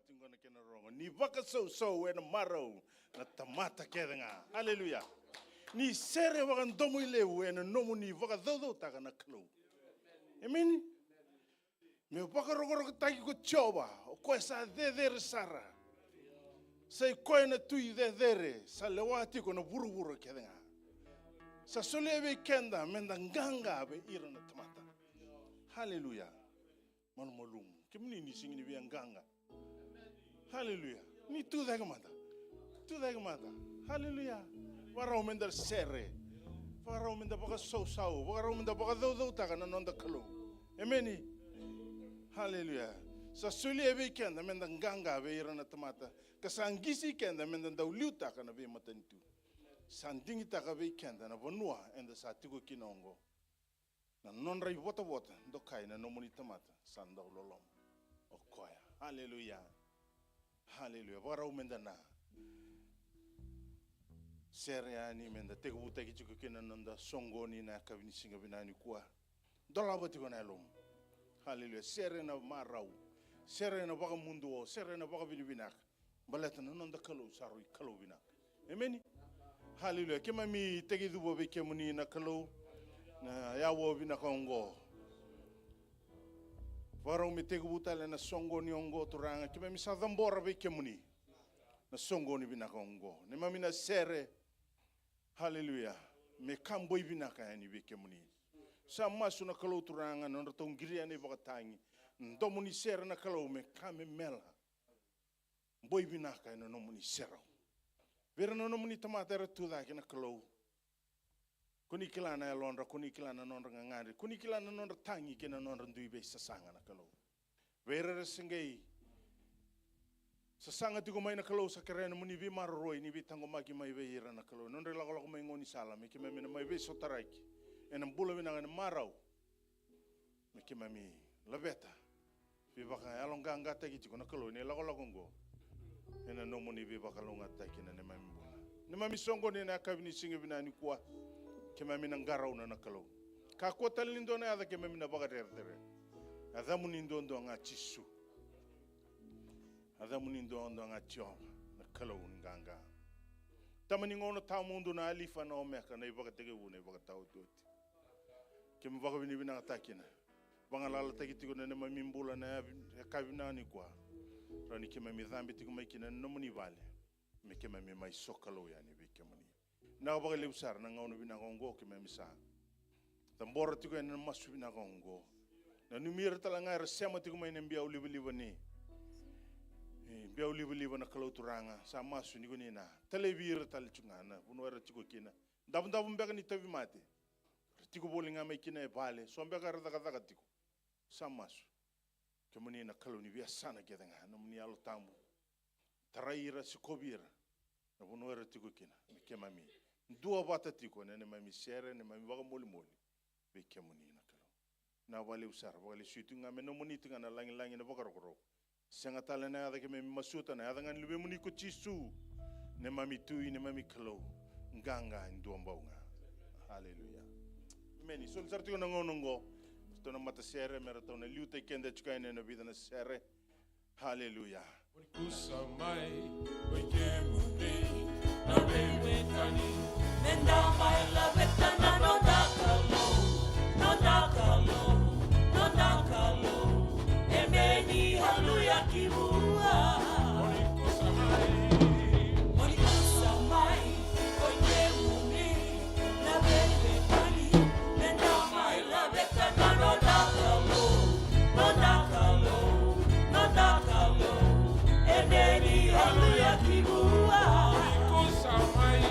matingona kena rongo. Ni waka so ena marau na tamata kedenga. Hallelujah. Ni sere waka ndomu ilewu ena nomu ni waka dodo taka na klo. Amen. Me waka rogoro taki ko choba. O koe sa dedere sara. Sai koe na tui dedere. Sa lewati ko na buru kedenga. Sa soleve kenda menda nganga be ira na tamata. Hallelujah. Manu malum. Kemuni ni singini bi nganga. Hallelujah. Ni tu daga mata. Tu daga mata. Hallelujah. Warau menda sere. Warau menda baka sau. Warau menda baka dau taka na nonda kalu. Amen. Hallelujah. Sa soleve kenda menda nganga be ira na tamata. Kasangisi kenda menda dauliu taka na be matantu. Sandingi taka be kenda na vanua enda sa tigo kinongo. Na non rai wota dokai na nomuni tamata sanda ulolom. Okoya. Hallelujah. Hallelujah. Warau menda na. Seriani menda tegu butaki chuko kina nanda songoni na kabini singa binani kuah. Dola bati kona elom. Hallelujah. Serena marau. Serena baka munduo. Serena baka binibinak. Baleta na nanda kalau sarui kalau binak. Amen. Hallelujah. Kema mi tegi dubo be kemuni na kalau na yawo bina kongo. Warau mi tegu butale na songoni ongo turanga. Kema mi sa dambora be kemuni na songoni bina kongo. Ne mami na sere. Hallelujah. Me kamboi bina kayani be kemuni. Sa masu na kalau turanga na tong giriane bakatangi. Ndomuni sere na kalau me kame mela. Boi bina kayana nomuni serau. Vera no nomuni tamata era tuda kina kalau. Kuni kilana ya londra, kuni kilana nondra ngangari, kuni kilana nondra tangi kina nondra nduibe sasanga na kalau. Vera resengei. Sasanga tigo mai na kalau sakarena muni vi marroi ni vi tango maki mai ve ira na kalau. Nondra lago mai ngoni sala me kima mina mai ve sotaraiki. Enam bula vina ngana marau. Me kima mi labeta. Vi baka alonga ngata ki tigo na kalau ni lago ngo. Ena nomuni vi baka longa takina ne mai mbula. Ne mami songo ni na kabini singe vina ni kuah. Kema mina ngarau na nakalo. Ka kota lindo na ada kema mina baga tere. Ada munindo ndo nga chisu. Ada munindo ndo nga choma nakalo nganga. Tamani ngono ta mundu na alifa na omeka na ibaga tege une baga tau toti. Kema baga bini bina atakina. Banga lala tagi tigo na nema mimbula na kabina ni kwa. Rani kema mi dhambi tigo mai kina no muni vale. Me kema mi mai sokalo yani be kema ni. Na baga le usar na ngono bina kongo ke memisa tambora tigo en masu bina kongo na numira talanga resema tigo mai nembia ulibu ni bia ulibu na kalau turanga sa masu ni goni na televir tal chungana uno era tigo kina ndam mbega ni tavi mate tigo bolinga mai kina e vale so mbega rada tigo sa masu ke muni na kalau ni bia sana gedanga no muni alo tambu taraira sikobira na uno era tigo kina ke mami dua bata tiko ne mami sere ne mami waga moli be kemuni na kalo na wale usar wale suitu ngame no moni tinga na langi na bakar koro senga tala na ada ke mami masuta na ada ngan lube muni ko chisu ne mami tui ne mami kalo nganga ndu ambaunga. Hallelujah. Meni sol sartiko na ngonongo to na mata sere mera to na liute kende chukaine na vida na sere. Hallelujah. Kusamai wekemuni na wewetani Nenda mai la betana no dakalo Emeni hallelujah kibua Moni kusamai wekemuni na wewetani Nenda mai la betana no dakalo Emeni hallelujah kibua kusamai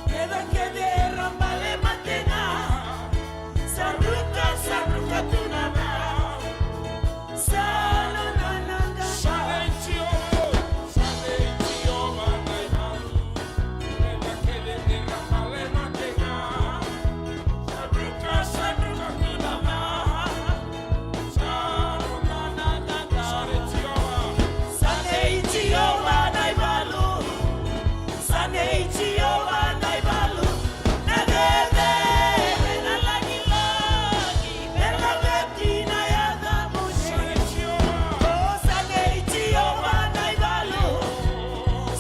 Queda que derrama le matena. Sabruka, sabruka tunama. Salo nananga. Sabruka, sabruka tunama. Salo nananga. Sane Jehovah naibalu. Sane Jehovah naibalu. Nagede na lagi lagi. Bela betina ya damushi. Oh Sane Jehovah naibalu.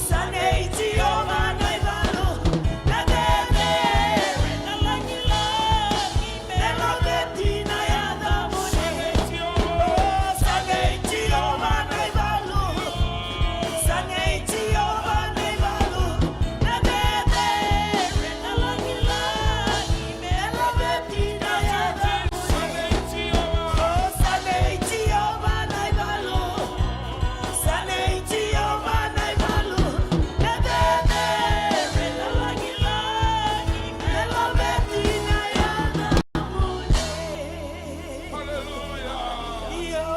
Sane Jehovah naibalu. Nagede na lagi lagi. Bela betina ya damushi. Oh Sane Jehovah naibalu. Sane Jehovah naibalu. Nagede na lagi lagi. Bela betina ya damushi. Oh Sane Jehovah naibalu. Sane Jehovah naibalu. Nagede na lagi lagi. Bela betina ya damushi. Iyo.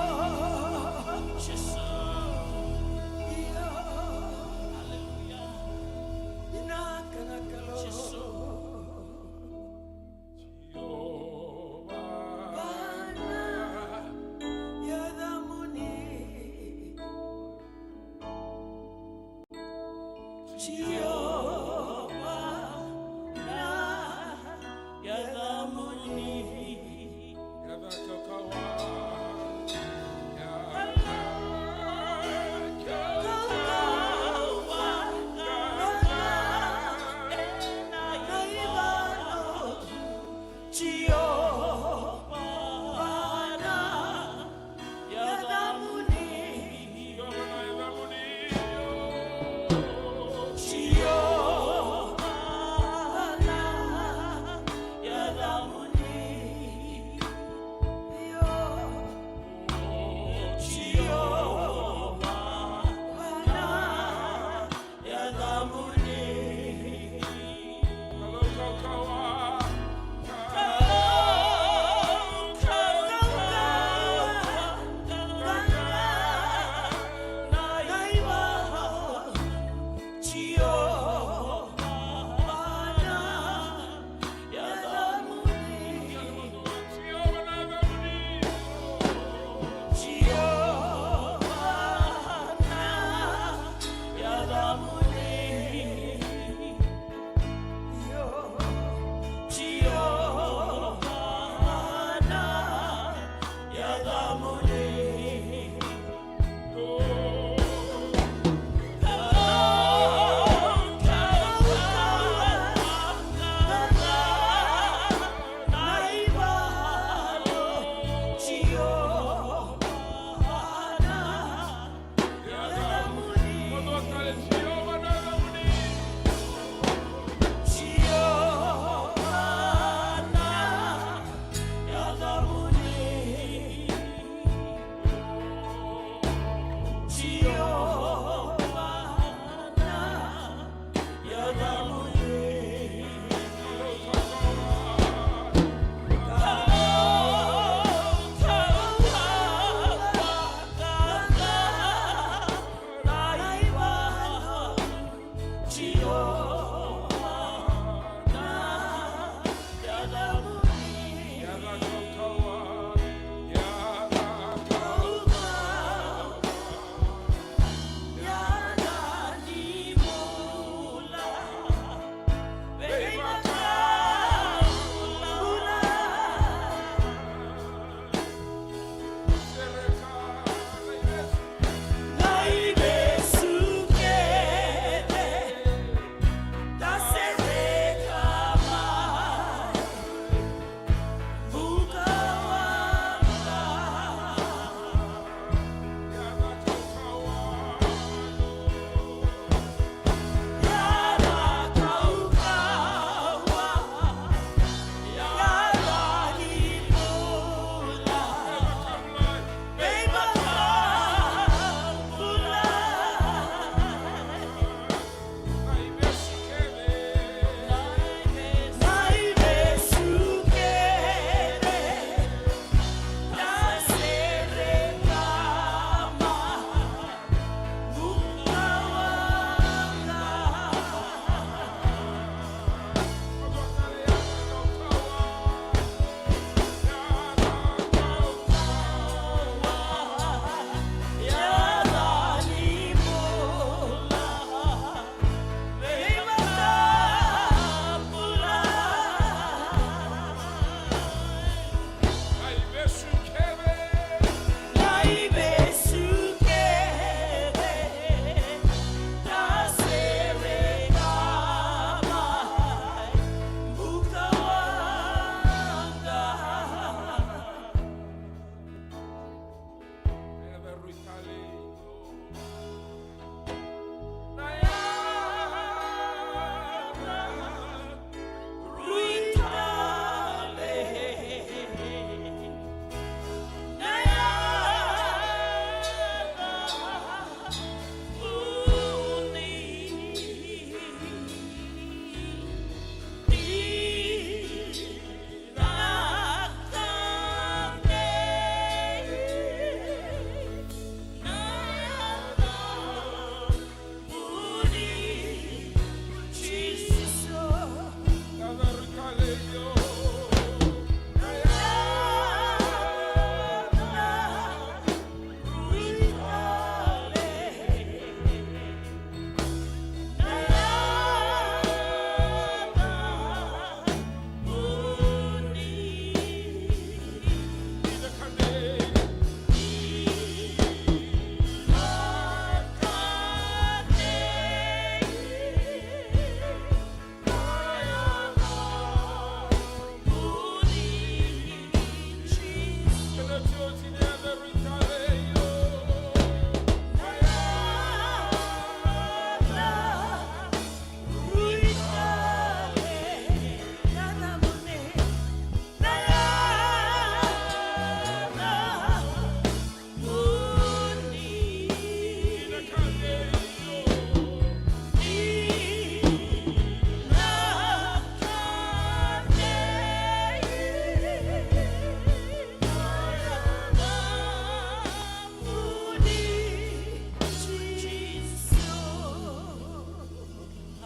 Iyo. Inakanakalo. Bana ya damuni. Jehovah ya damuni.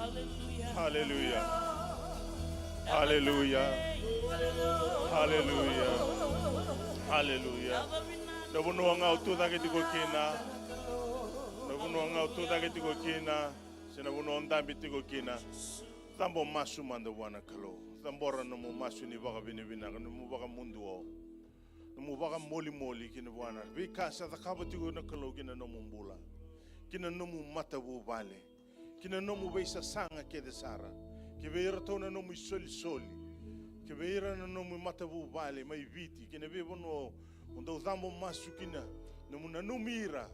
Hallelujah. Hallelujah. Hallelujah. Hallelujah. Hallelujah. Nabuno nga utuda ke tiko kina. Nabuno nga utuda ke tiko kina. Sinabuno ndambi tiko kina. Tambo masu manda wana kalo. Tambora no mu masu ni baka bini bina no mu baka mundu o. No mu baka moli kina wana. Vi kasa ta kaba tiko na kalo kina no mumbula. Kina no mu matabu vale. Kina no mu beisa sanga ke de sara. Ke veira tona no mu soli. Ke veira no mu matabu vale mai viti. Kina ve bono undo tambo masu kina no mu na no mira.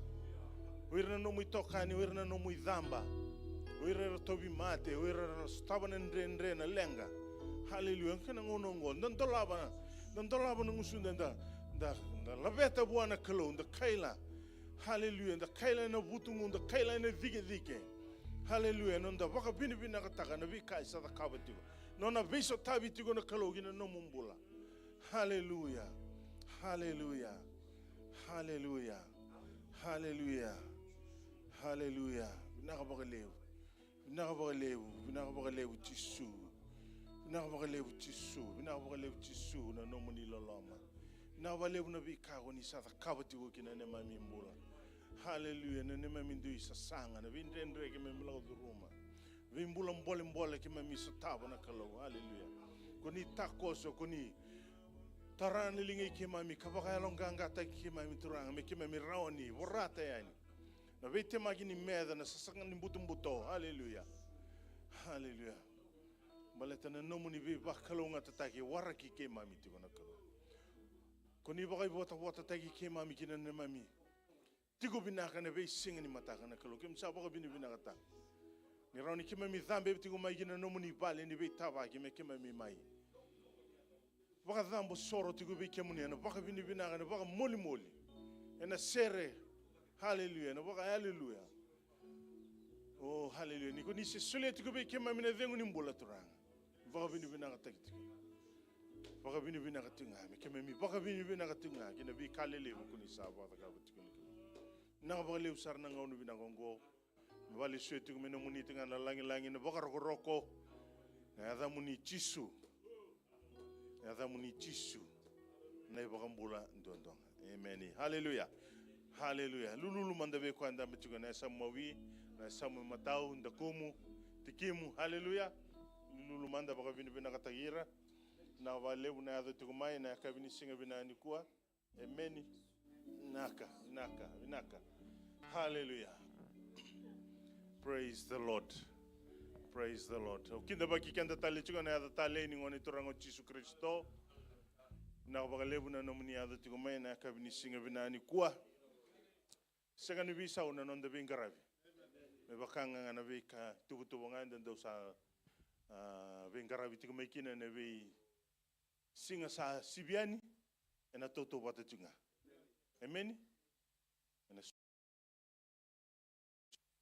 Wira no mu tokani, wira no mu dhamba. Wira tobi mate, wira staba nendre na lenga. Hallelujah. Kana ngono ngon. Dan dolaba na ngusunda da labeta buana kalo da kaila. Hallelujah. Da kaila na butungu da kaila na dike. Hallelujah. Nonda waka bini na kataka na vika isa da kabatigo. Nona viso tabi tigo na kalo gina no mumbula. Hallelujah. Hallelujah. Hallelujah. Hallelujah. Hallelujah. Nakabagalew. Binakabagalew tisu. Binakabagalew tisu na no muni loloma. Binakabagalew na vikago ni sa kabatigo kina ne mami mbula. Hallelujah. Na ne mami ndu isa sanga na vindendre ke mami lago duruma. Vimbula mbole ke mami sa taba na kalo. Hallelujah. Koni takoso koni tarani lingi ke mami kabakaya longanga ta ke mami turanga me ke mami raoni warata yani. Na vete magini meda na sasanga ni mbuto. Hallelujah. Hallelujah. Baleta na nomu ni vi bakalonga tataki waraki ke mami tiko na kalo. Koni bakai bota taki ke mami kina na mami. Tiko binaka na vei singa ni mataka na kalo. Kim sabaka bini binaka ta. Ni raoni ke mami dhambe tiko mai kina nomu ni bale ni vei tabaki me ke mami mai. Baka dhambo soro tiko vei ke muni na baka bini binaka na baka moli. Ena sere. Hallelujah. Na baka hallelujah. Oh hallelujah. Niko ni se sole tiko be kema mina vengu ni mbola turanga. Baka bini bina ka tiki. Baka bini bina ka tinga. Me kema mi baka bini bina ka tinga. Kina bi kalele ko ni saba ta ka tiki. Na baka le usar na ngonu bina gongo. Me bali swe tiko me no muni tinga na langi na baka roko. Na ada muni chisu. Na ada muni chisu. Na baka mbola ndondonga. Amen. Hallelujah. Hallelujah. Lulu manda be kwanda metigo na samawi na samu matau ndakumu tikimu. Hallelujah. Lulu manda baka vini bina katagira na wale una ado tikumai na kabini singa bina nikua. Amen. Naka. Hallelujah. Praise the Lord. Praise the Lord. Ukinda baki kanda tali tigo na ado tali ni ngoni turango Yesu Kristo. Na baka lebu na nomuni ado tikumai na kabini singa bina nikua. Segani visa una nonda vingaravi. Me bakanga na vika tubutu nganda ndo sa vingaravi tiko mekina na vi singa sa sibiani ena toto bata tunga. Amen.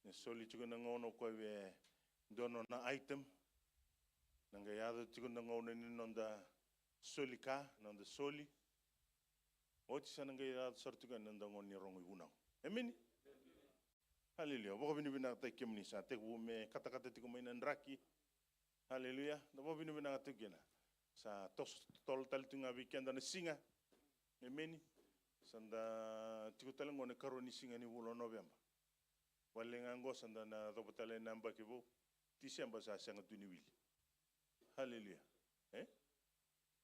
Na soli tiko na ngono kwa we dono na item. Nanga yado tiko na ngono ni nonda solika, nonda soli. Oti sa nanga yado sartuga nonda ngoni rongo ibunang. Amen. Hallelujah. Baka bini ta kemni sa te me kata tiko mai nandraki. Hallelujah. Da baka bini ta gena. Sa tol tal tunga weekend na singa. Amen. Sanda tiko talengo ne karoni singa ni wulo November. Walenga ngo sanda na robotale namba kibo. December sa sanga tuni wili. Hallelujah.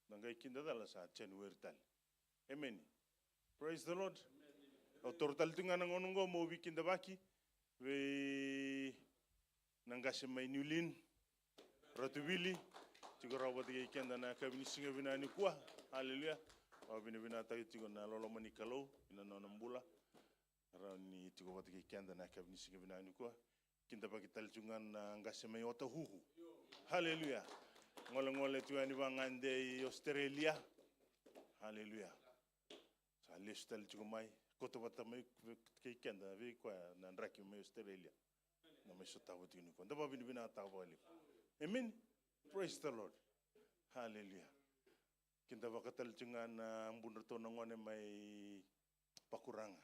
Nanga ikinda dala sa January tal. Amen. Praise the Lord. Autortal tunga na ngonongo mo weekend baki we nangase mai nulin ratubili tigo rawati weekend na kabini singa bina ni kwa. Hallelujah. Bina ta tigo na lolo mani kalo ina no mbula rani tigo wati weekend na kabini singa bina ni kwa kinda baki tal tunga na ngase mai ota huhu. Hallelujah. Ngole tuani bangande Australia. Hallelujah. Sa listal tigo mai koto bata mai kenda vi kwa na ndraki mai Australia na mai sota wati ni ko ndaba bina ta wali. Amen. Praise the Lord. Hallelujah. Kinda bakatal tunga na mbunro to ngone mai pakuranga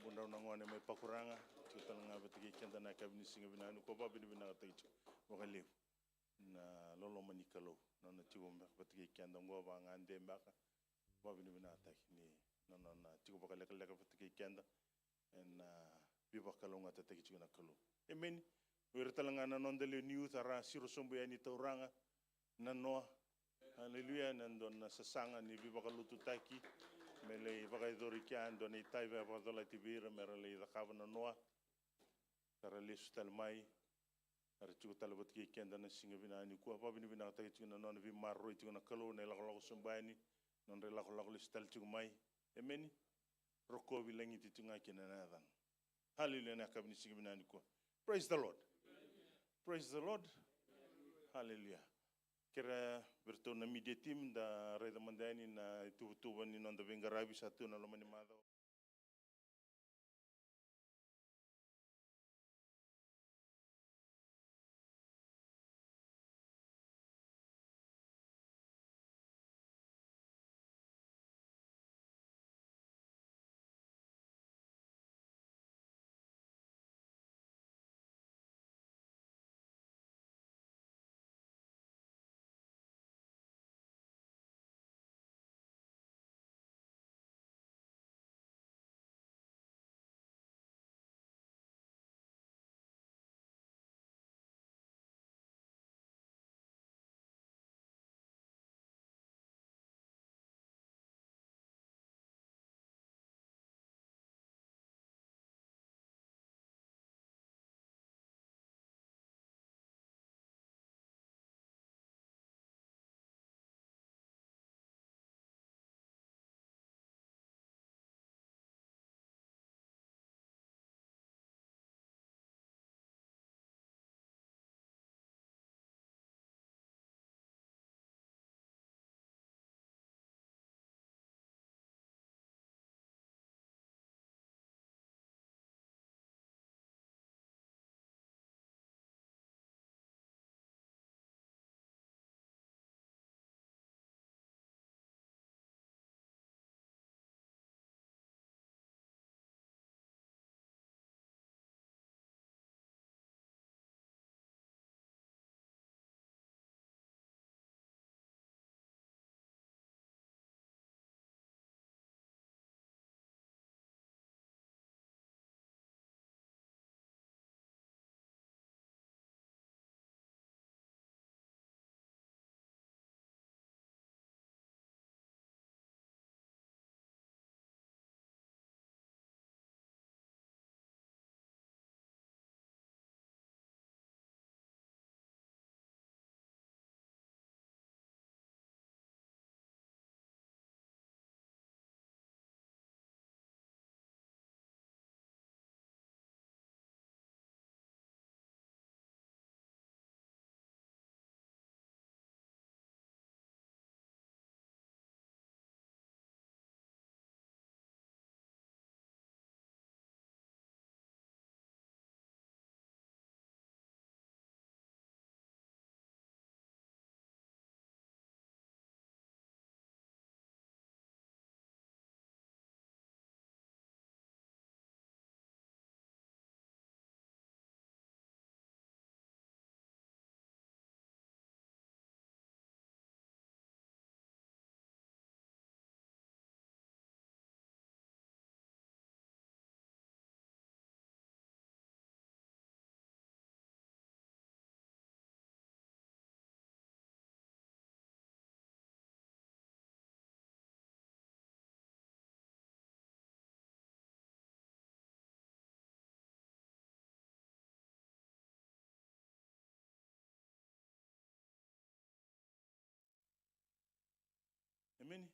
bunda na ngone mai pakuranga tuta nga betigi kenda na kabini singa bina nu ko ba bini bina tagi wakali na lolo manikalo na na tigo me betigi kenda ngo ba ngande mbaka ba bini bina tagi ni na tigo ba kala kala betigi kenda en biba kalonga ta tagi na kalo emen wer talanga na nondele new tara siro sombo ya ni tauranga na no haleluya na don sasanga ni biba kalutu taki mele bagai dori kian doni tai va dola tibira merele da kavana noa tara le sutal mai tara tu talbot ki kenda na singa bina ni ku apa bini bina ta tu na non vi marro tu na kalo ne la ko sombani non re la ko sutal tu mai emeni roko vi langi tu nga kena na dan haleluya na kabini singa bina ni ku praise the lord haleluya kira bertona media team da reda mandani na tu ni non da vengarabi satu na lomani mado emeni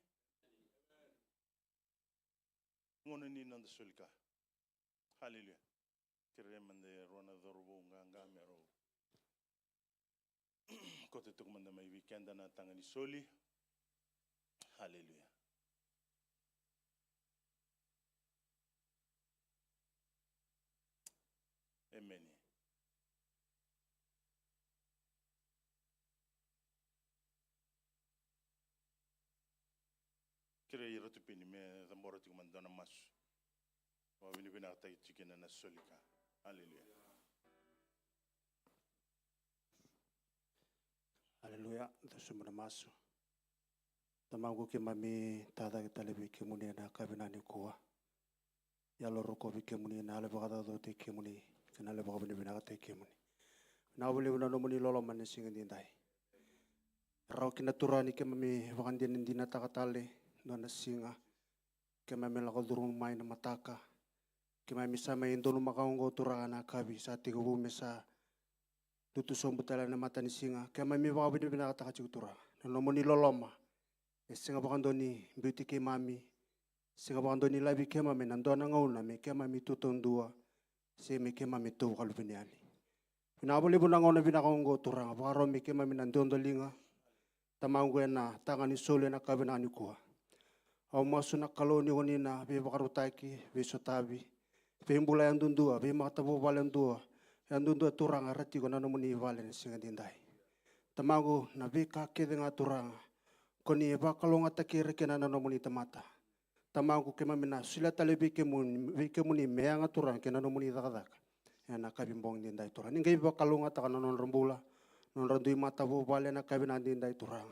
ngone ni nanda sulka haleluya kire mande rona dorbo nganga mero kote tuk manda mai weekend na tangani soli haleluya emeni kire yero tupini me zambora tuk manda na masu Wa vini vina ta chikina na solika. Hallelujah. Haleluya, tasumuna masu. Tamangu ke mami tada kita lebi ke muni na kabinani kuwa. Ya loro ko bi ke muni na le bagada do te ke muni. Kena le bagabini bina te ke muni. Na buli bina no muni lolo mani singa dindai. Rau kina turani ke mami bagandin dina takatale no na singa. Ke mami lako durung mai na mataka. Ke mami sama indonu makaungo turana kabi sa tiga bume sa tutu sombutala na mata ni singa ke mami ba bini bina kata kacutura na nomoni loloma e singa bakandoni beauty ke mami singa bakandoni labi ke mami nandona ngauna me ke mami tutundua se me ke mami tu kalu biniani bina boli buna ngauna bina kaungo turanga bakaro me ke mami nandondo linga tamangu na tangani sole na kabinani kuwa au masu na kaloni wanina be bakarutaki be sotabi be mbula yang dundua be makatabu balendua yang dundu turang arati ko nanu muni valen singa dindai tamago na be ka ke denga turang koni ba kalonga takire ke nanu muni tamata tamago ke mamina sila talebi ke muni meanga turang ke nanu muni dakadak ya na kabimbong dindai turang ningai ba kalonga ta nanu rambula non randui mata bo valen na kabina dindai turang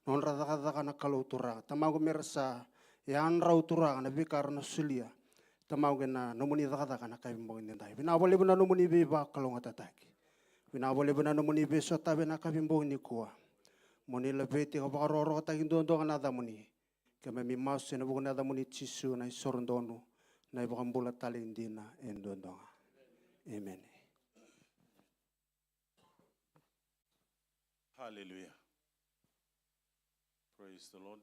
non radaka na kalau turang tamago merasa yang rau turang na be karna sulia tamago na nomuni daka na kabimbong dindai bina bole bina nomuni be ba kalonga tataki bina bole bina nomuni be sota bina kabimbong ni kuwa moni lebeti ka bakaroro ta indondo na damuni ke mami mas na bugna damuni chisu na sorondonu na ibakambula talindina endondo amen. Hallelujah. Praise the Lord.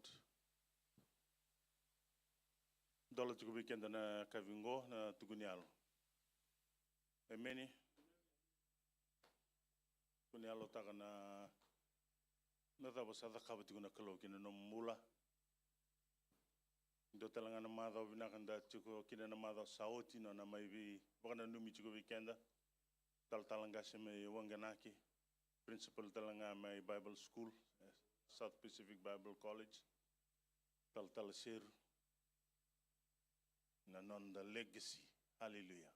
Dola tuku weekend na kavingo na tugunialo. Amen. Tugunialo taka na tabo sa takaba tukuna kalo kina no mula. Do talanga na madha binakanda tuku kina na madha sauti no na maibi baka na numi tuku weekend. Talanga se me wanganaki. Principal talanga my Bible School, South Pacific Bible College. Talsir. Na non the legacy. Hallelujah.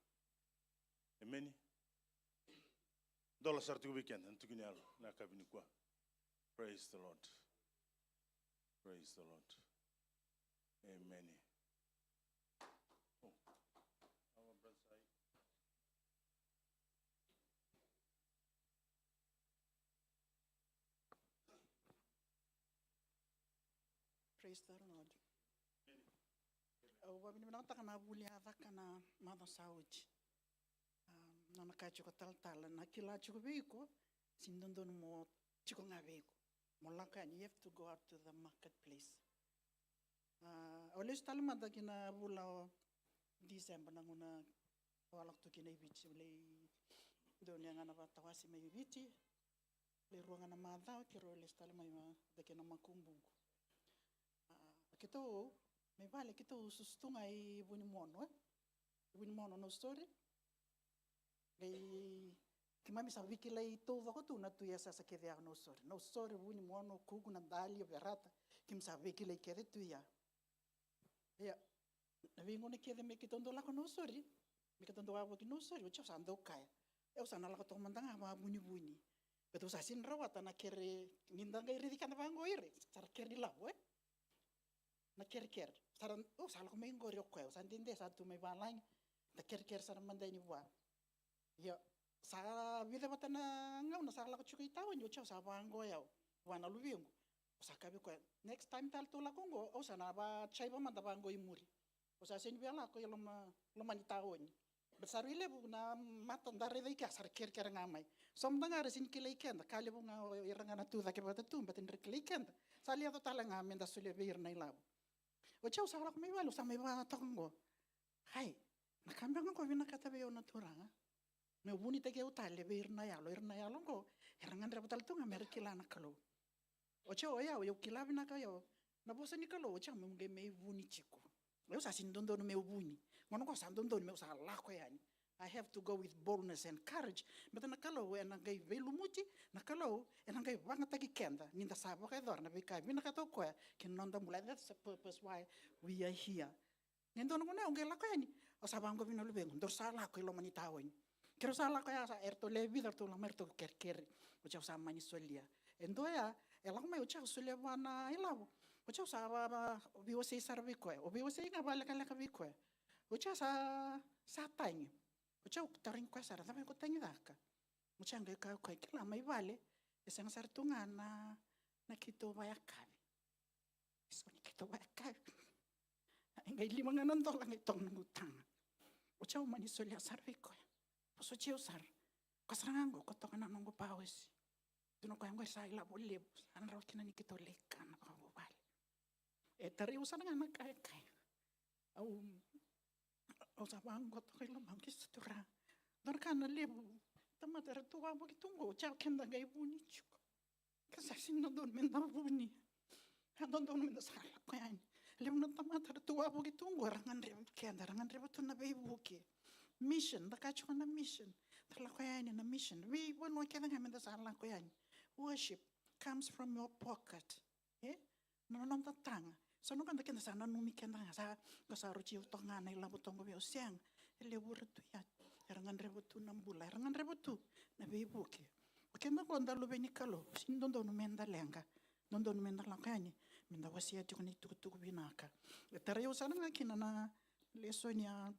Amen. Dola sartu weekend and tukunyal na kabini kwa. Praise the Lord. Praise the Lord. Amen. Praise the Lord. Wabini binata kana buli hava kana mother sauti. Na nakacho tal na kila chuko biko sindondo mo chuko ngabeko. Molaka you have to go out to the marketplace. Always talma da kina bula December na nguna walak to kina bichi ule donya ngana batawasi mai bichi le ruanga na madha kiro le talma da kina makumbungu. Kito me vale kito sustunga I bunimono no story le kimami sa wiki le to vakotu na tu yasa sa kede no story bunimono kuku na dali berata kim sa wiki le kere tu ya na vingo ne kede me kitondo la no story me kitondo wa no story ucha sa ndo kai eu sa na la to mandanga ma buni beto sa sin rawata na kere nindanga iri kana vango ire sar kere la na ker saran sala ko mengo rio ko san dinde sa tu me balang na ker saran mandai ni wa ya sa vida batana ngau na sala ko chuki tawo nyo cha sa bango ya wana luvingo sa kabi ko next time tal to la kongo o sa na ba chai ba manda bango imuri o sa sen biala ko lo mani tawo ni besar ile bu na mata ndare dai ka sar ker ngamai som danga resin kilai kenda kale bu nga iranga na tu da ke bata tu batin rekilai kenda salia to talanga menda sule beir na ilabo o chau sa lak mai walu sa mai ba tongo hai na kambang ko vina kata be ona turanga me buni te ke utale be irna ya longo erangan re batal tunga merkila na kalo o chau ya o kila vina ka yo na bosa ni kalo o chau me nge me buni chiku me usa sindondo no me buni ngono ko sandondo me usa la ko yani I have to go with boldness and courage. But na kalo e na ngai velu muti na kalo e na ngai wanga taki kenda ninda sabo ka dor na bika vina ka to ko kin nonda mulai. That's the purpose why we are here. Ngento no ne ongela ko yani. O sa bango vino lebe ndor sala ko lo manita wen. Kero sala ko ya sa erto levi dar to la merto kerker. O cha sa mani solia. Endo ya ela ko mai o cha solia bana elavo. O cha sa ba vi o sei sarvi ko. O vi o sei nga bala kala ka vi ko. O cha sa tangi. O cha tarin ko sa ra ko tangi daka. O cha ngai ka ko kila mai vale. Esa nga sartunga na kito ba ya kabi. So ni kito ba ya kabi. Ngai lima nga nandola ngai tong ngutang. O cha mani solia sarvi ko. So chiu sar. Kasarango ko to kana nongo pawes. Tuno ko ngoi sa ila bolle. An ro kina ni kito lekan na ko bal. E tari usa nga na kai kai. Au sa bango to kilo mangi sutura. Don kana lebu. Tama ter tu wa bo kitungo cha kenda ngai buni chuko. Kasa sin no don men na buni. Ha don men sa ko yan. Lebu na tama ter tu wa bo kitungo rangan re kenda rangan re to na be buki. Mission, da kacho na mission. Tala ko yan na mission. We no kenda nga men da sa ko yan. Worship comes from your pocket. Eh? No tatanga. So no kanda kenda sa na numi kenda nga sa kasaro chiu to nga na ilabo tongo be osiang. Ele burtu ya. Rangan rebutu nambula. Rangan rebutu na be buki. Kenda ko ndalo be ni kalo. Sin dondo no menda lenga. Dondo no menda la kani. Menda wasia tiko ni tuku binaka. Tara yo sana nga kina na lesonia.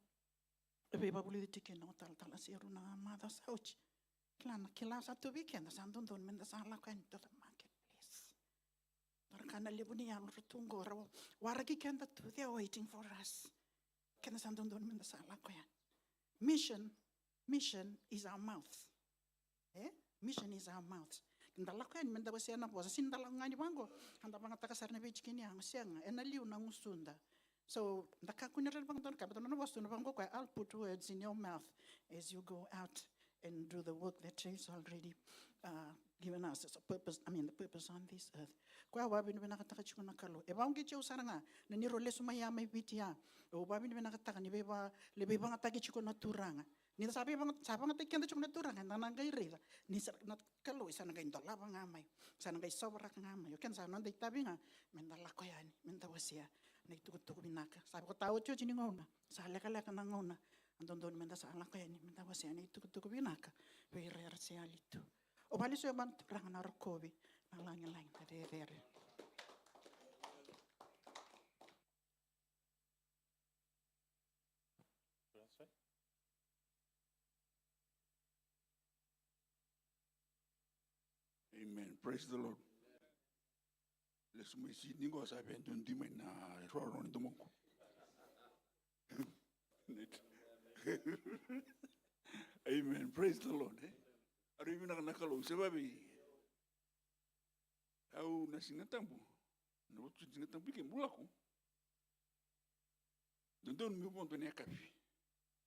Ebe babuli di tiki no tal siru na mada sauch. Kila satu weekend sa dondo no menda sa la kani to the marketplace. Kana lebuni yang rutungo raw waragi kenda tu they are waiting for us. Kena sa dondo no menda sa la kani. Mission is our mouth. Mission is our mouth. Ndala ko menda wasia na bosa sindala ngani bango. Handa banga takasar na beach kini ang siang enaliu na ngusunda. So ndaka kunira bang don kabato na bosto na bango ko I'll put words in your mouth as you go out and do the work that is already given us as a purpose. The purpose on this earth. Kwa wabi ni benakataka chukuna kalo. E baungi che usara nga na niro lesu maya may bitia. O wabi ni benakataka ni beba lebe bang ataki chukuna turanga. Ni sabi bang nga tikenda chukuna turanga na nangay rida. Ni na kalo isa nangay ndola bang amay. Sa nangay sobra kang amay. O ken sa nanda itabi nga mendala ko yan. Mendawasia. Na itukutuko binaka. Sabi ko tao cho chiningona. Sa halaka-laka na ngona. Andon doon menda sa alak ko yan. Mendawasia na itukutuko binaka. Pwede siya lito. O bali so yaman rangan na rokobi. Nalangin-langin na dere. Amen. Praise the Lord. Let's see. Ningo sa ben dun di men na roron dumoko. Amen. Praise the Lord. Aribi na nakalo sababi. Au nasingatambu. No singatambu ke mulako. Don mi bon bene kafi.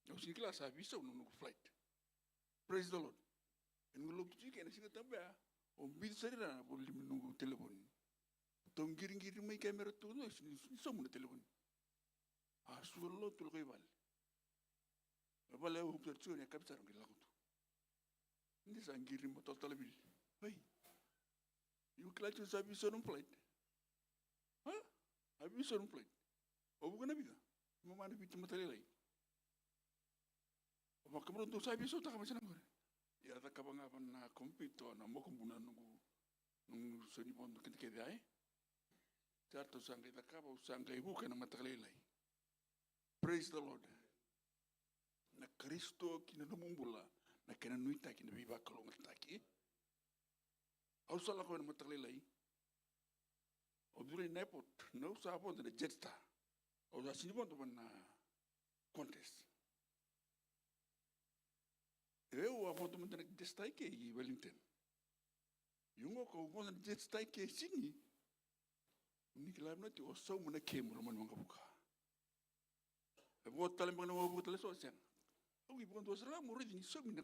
Au sikla sa visa no flight. Praise the Lord. En ngulo tiki na singatambu ya. O bil sarira bo limnu telepon. Tom giring mai kamera tu no somu na telepon. Sulo tul rival. Bale o operazione a capitare nella conto. Ndi sangiri mo total bil. Hey. You clutch us have you on plate. Huh? Have you on plate? O bukan biga. Mo mana bitu matalelai. O makamro to sabi so ta kamasana ngore. Ya ta kabanga na kompito na mo kumbuna nung soni bondo kente dai. Certo sangai ta kaba sangai bukan matalelai. Praise the Lord. Na Kristo kina numumbula na kina nuita kina biba kalong taki. Au sala ko na matalelai. O dure nepot no sabo de jetta. O da sinibon to na contest. Eu a foto muito de strike e Wellington. Yungo ko mo de strike sini. Nikla no ti o so mo na kemro man manga buka. E bo tale mo no bo tale so sen. O gi bo ndo sala mo ri ni so mi na.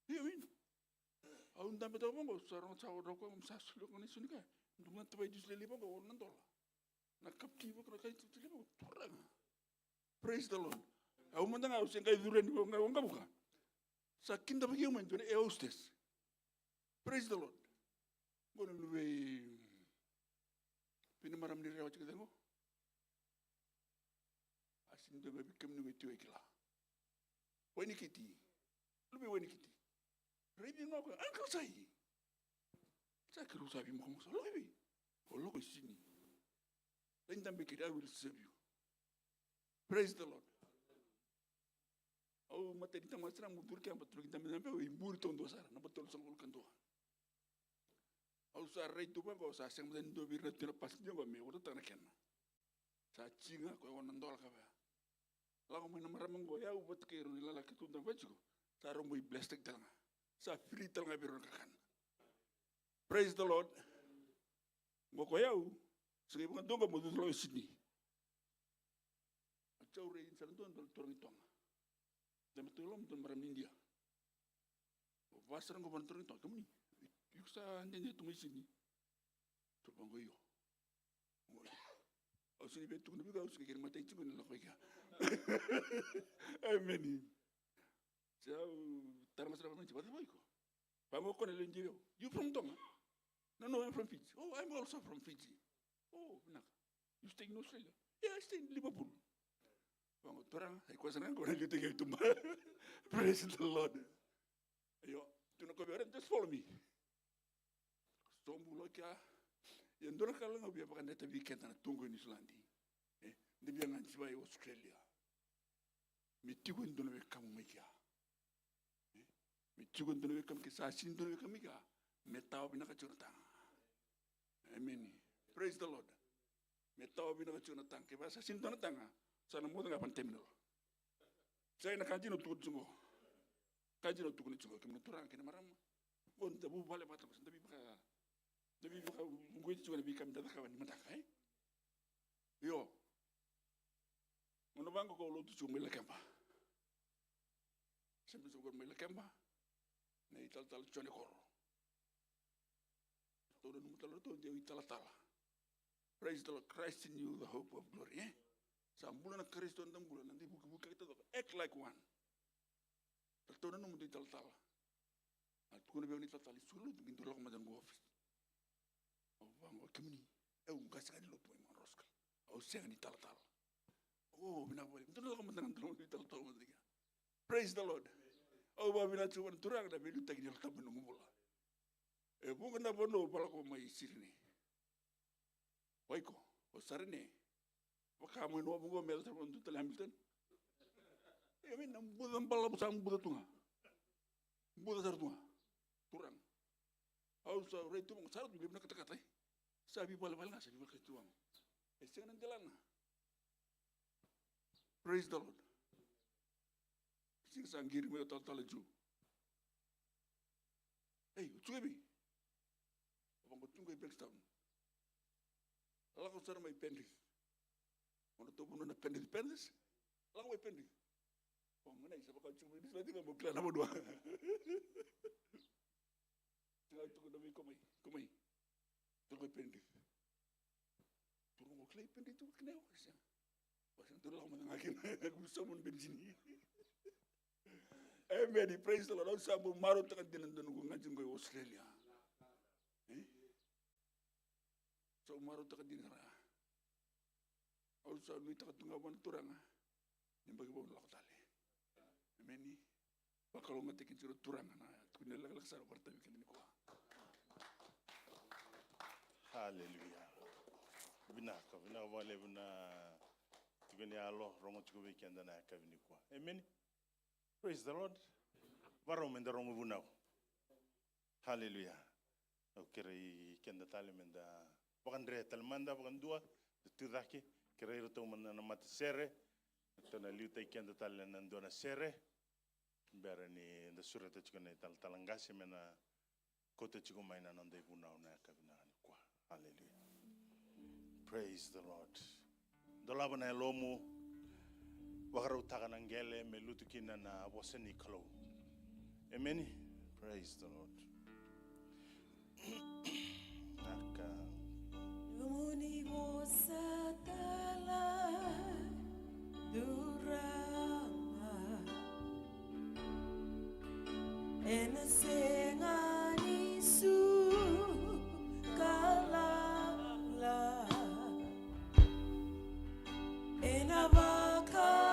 Yewin. Au ndambe to mo so ron sa o ko mo sa su ko ni sunika. Ndunga to dis le libo ko non dola. Na kapti bo ko kai tu libo. Praise the Lord. Au mo ndanga o sen kai dure ni nga buka. Sa kinda ba human to e hostess. Praise the Lord. Bono luwe pinamaram ni rewa chika dengo. sindo be kem ni tiwe kila wani kiti lube wani kiti rebi ngoko uncle sai sa kru sa bi mo so lobi o logo sini then tambe kiti I will serve you. Praise the Lord. Oh, mate di tamas ra mudur ke ampat kita menampe o imbur tondo sara na betul sangul kanto. Au sa rei tu ba ko sa seng den do bir tira pas nyo ba me o ta na ken. Sa chinga ko on ndol ka ba. La ko mena maramang go ya u bot ke ro la ke tu da ba chigo. Sa ro muy blessed dalanga. Sa free dalanga bir ka kan. Praise the Lord. Mo ko ya u sige bukan donga mo do lo Sydney. Acau rei sa don dol torni tonga. Dan betulom tuan maram India. Pasar ngau banturin tu, kamu ni, yuksa hanya tu mesti ni. Tu banggoyo. Aku sini betul ni juga, aku sekali mata itu pun nak kaya. Amen. Jauh tarang serap macam apa tu? Pamu kau ni lenjiro. You from Tonga? No, I'm from Fiji. Oh, I'm also from Fiji. Oh, nak. You stay in Australia? Yeah, I stay in Liverpool. Bangun orang, saya kuasa nak korang kita itu mah. Praise the Lord. Ayo, tu nak kau biar, just follow me. Sombulo kia, yang dorang kalau ngau biar pakai data weekend nak tunggu di Selandi. Dia biar ngaji by Australia. Mitiku itu nak kamu mereka. Mitiku itu nak kamu kesasin itu nak kamu mereka. Metau bina kacurutang. Amen. Praise the Lord. Metau bina kacurutang. Kesasin itu nak tanga. Sana mo nga pan terminal. Saya nak kaji no tukut sungo. Kaji no tukut sungo. Kemudian turang kena maram. Pun tabu balik patah. Tapi buka gue juga lebih kami datang kawan mata kai. Yo. Mana bangko kau lu tu cuma mela kempa. Sampai cuma mela kempa. Nih tal cuma kor. Tahu dah numut tal tu dia tal. Praise the Lord, Christ in you, the hope of glory. Sambulan Kristus dan bulan nanti buka kita tu act like one. Tahu dah numut tal. Aku ni biar ni tal sulut bintu lok macam gua office. Bang, kami ni, enggak sekali lo tuh emang roskal. Saya ni tal. Oh, bina boleh. Betul lok macam nanti ni tal macam ni. Praise the Lord. Bina cuma turang dah beli tak ni letak benung bola. Bukan dah bono pala ko mai sirni. Waiko, sarne. Kamu no bungo mel sa buntu tal Hamilton. Min nam budam pala busang budatunga. Budasar tunga. Turang. Sa retu mong sarat bibna kata-kata. Sabi pala nga sabi pala tuang. Senang jalan. Praise the Lord. Sing sanggir mo tal ju. Ucuebi. Abang tunggu Blackstone. Lalu saya mai pendek. Mana tu pun nak pendek. Lalu mai pendek. Oh mana isa bakal cuma ini nanti nggak bukan nama dua. Tinggal itu kena komai. Tunggu pendek. Turun mau klay pendek tu kena apa? Pasang tu lah mana ngakin. Aku samun bensin. Amen. Praise the Lord. Aku samun marut tak ada nanti nunggu ngajin ke Australia. So marut tak ada nara. Aku samun tak tunggu awan turang. Yang bagi bawa nak tali. Amen. Kalau nggak tekin curut turang, na tu ni lag sara bertabi kan ni ko. Hallelujah. Bina wale bina tugani Allah rongo tugu weekend na kabini ko. Amen. Praise the Lord. Varo menda rongo bunau. Hallelujah. Okay, kenda tali menda. Bukan re talmanda bukan dua. Tu daki kira itu mana nama sere. Tuna liutai kenda tali nandona sere. Biar ni da surat juga ni talangasi mena kota juga mainan andai bunau na kabina ni kwa. Hallelujah. Praise the Lord. Dolaba na lomu wakara utakan angele melutu kina na waseni kalau. Amen. Praise the Lord. Naka. Lumuni bosatala durama ena sengani su kalala ena baka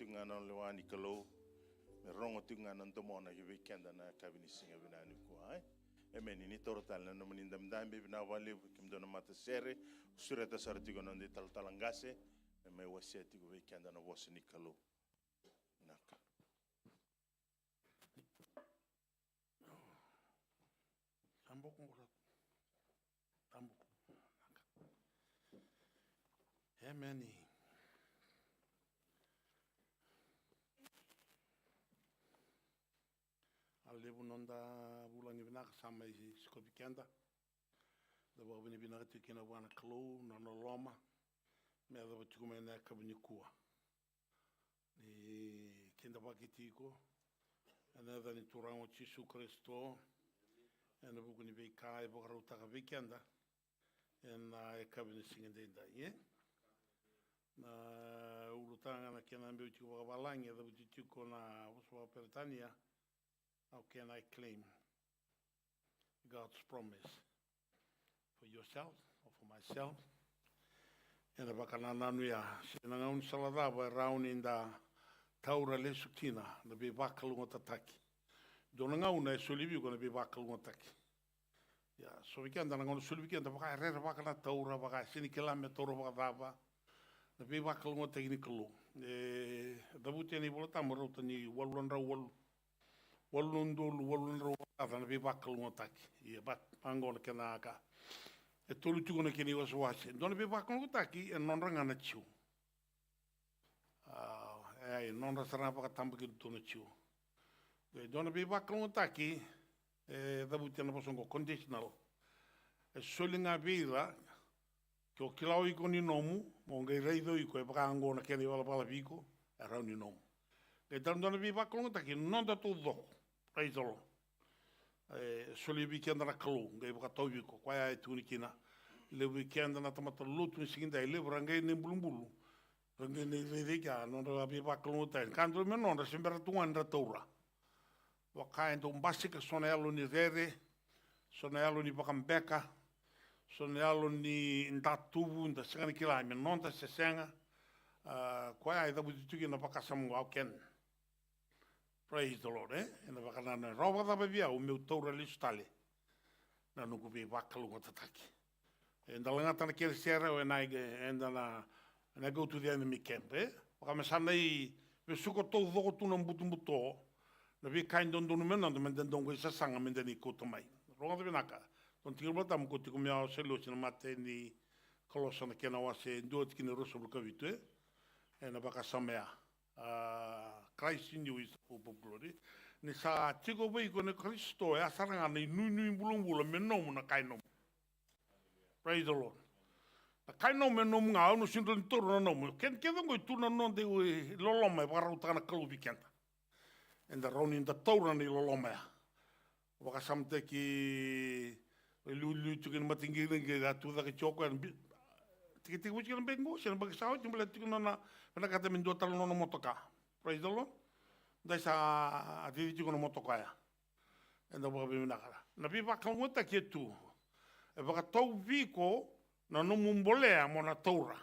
tingana lewani kalau merongo tingana ntomona hivi kenda na kabini singa binani kwa emeni ni tortal na nomini ndamdambe bina wale kimdona mata sere sureta sartigo non de talangase me waseti go kenda na wasni kalau naka tamboko ngora tamboko emeni lebu nonda bulan ni bina sama i skopi kenda da ba bini bina ti kina wana klo na no loma me da ba tuku me na ka bini kuwa ni kenda ba kitiko Another ni turango Jesu Kristo. En de boeken die kai bogarota weekenda. En e kabine singenda ye. Na urutanga na kena mbeu chiku walange da buchiku na uswa Britania. How can I claim God's promise for yourself or for myself? En de bakana nanuya. Sinanga un saladaba around in the taura le sukina na be bakalunga tataki. Dona nga una solibi gonna be bakalunga taki. Ya, so weekend na ngona solibi kenda baka rera bakana taura baka sinikela me taura baka daba. Na be bakalunga teknikalo. Da buteni bolta morota ni walunra walunra na be bakalunga taki. Ya bat angona kenaka. E tolu tugona keni waswase. Dona be bakalunga taki en non ranga na chiu. Non rasarana paka tambaki tuna chiu. Dona be bakalunga taki, da butena posongo conditional. Solinga vira, que o kilau iko ni nomu, monga reido iko e paka angona keni wala pala viko, e rau ni nomu. Dona be bakalunga taki, non da tu do, reizolo. Soli weekend na kalu, ngai paka tau viko, kwaya e tuni kina. Le weekend na tamata lutu ni singinda, le brangai ni mbulumbulu. Rangi ni ridika, non da be bakalunga taki. Kandro me non da sembera tuan taura. Waka endo mbasika sonelo ni rere, sonelo ni bakambeka, sonelo ni ndatubu, nda sengani kila me non da se senga. Kwa ai da butuki na bakasamu au ken. Praise the Lord, eh? Ena bakanana roba da bebia o meu taura listale. Na nuku be bakalunga tataki. Enda langata na kere sera o and I go to the enemy camp, eh? Wakamesana I me suko tau dhoko tuna mbutumbuto. Na vi kain don donu mena do menden dongo isa sanga menden I kota mai. Ronga de vinaka. Don tigil bata mo koti kumia o selo sina mate ni kolosa na kena wase nduot kini rosa luka vitu, eh? E na baka samea. Christ in you is the hope of glory. Ni sa tigo wei kone Kristo e asaranga ni nui mbulungula menomu na kainomu. Praise the Lord. Kai no me no mga no sinto ni toro no mo ken ngoi tuna no de loloma para utana kalu vikenda and the ronin the taura ni loloma waka samte ki lu tukin matingi nge ga tu da choko en tiki wuchi kan bengo sen bag sao timbla tikuna na kata min do talo no motoka praise the Lord da sa ati tikuna motoka ya and the babi na kala na bi ba kan wata ke tu e baka tau viko na no mumbolea mo na taura.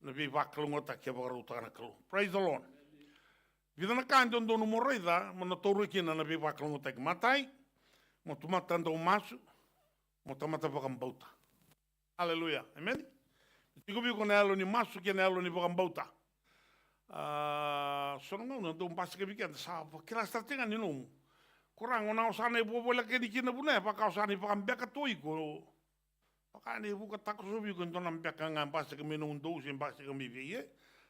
Na vi vakalungota kia wakaruta na kalu. Praise the Lord. Vida na kanda ndo no moreida mo na taura kina na vi vakalungota ki matai. Mo tumata ndo masu. Mo tamata wakambauta. Hallelujah. Amen. Tiko viko na alo ni masu kia na alo ni wakambauta. Sono ngau ndo mbasi ke viki anda sa kila stratenga ni no. Kurang ona osana ibu bola ke dikina bune pa ka osana wakambeka toi ko. Pakani buka tako sobi ko ndona mbeka nga mbasa ke meno ndo usi mbasa ke mivi ye.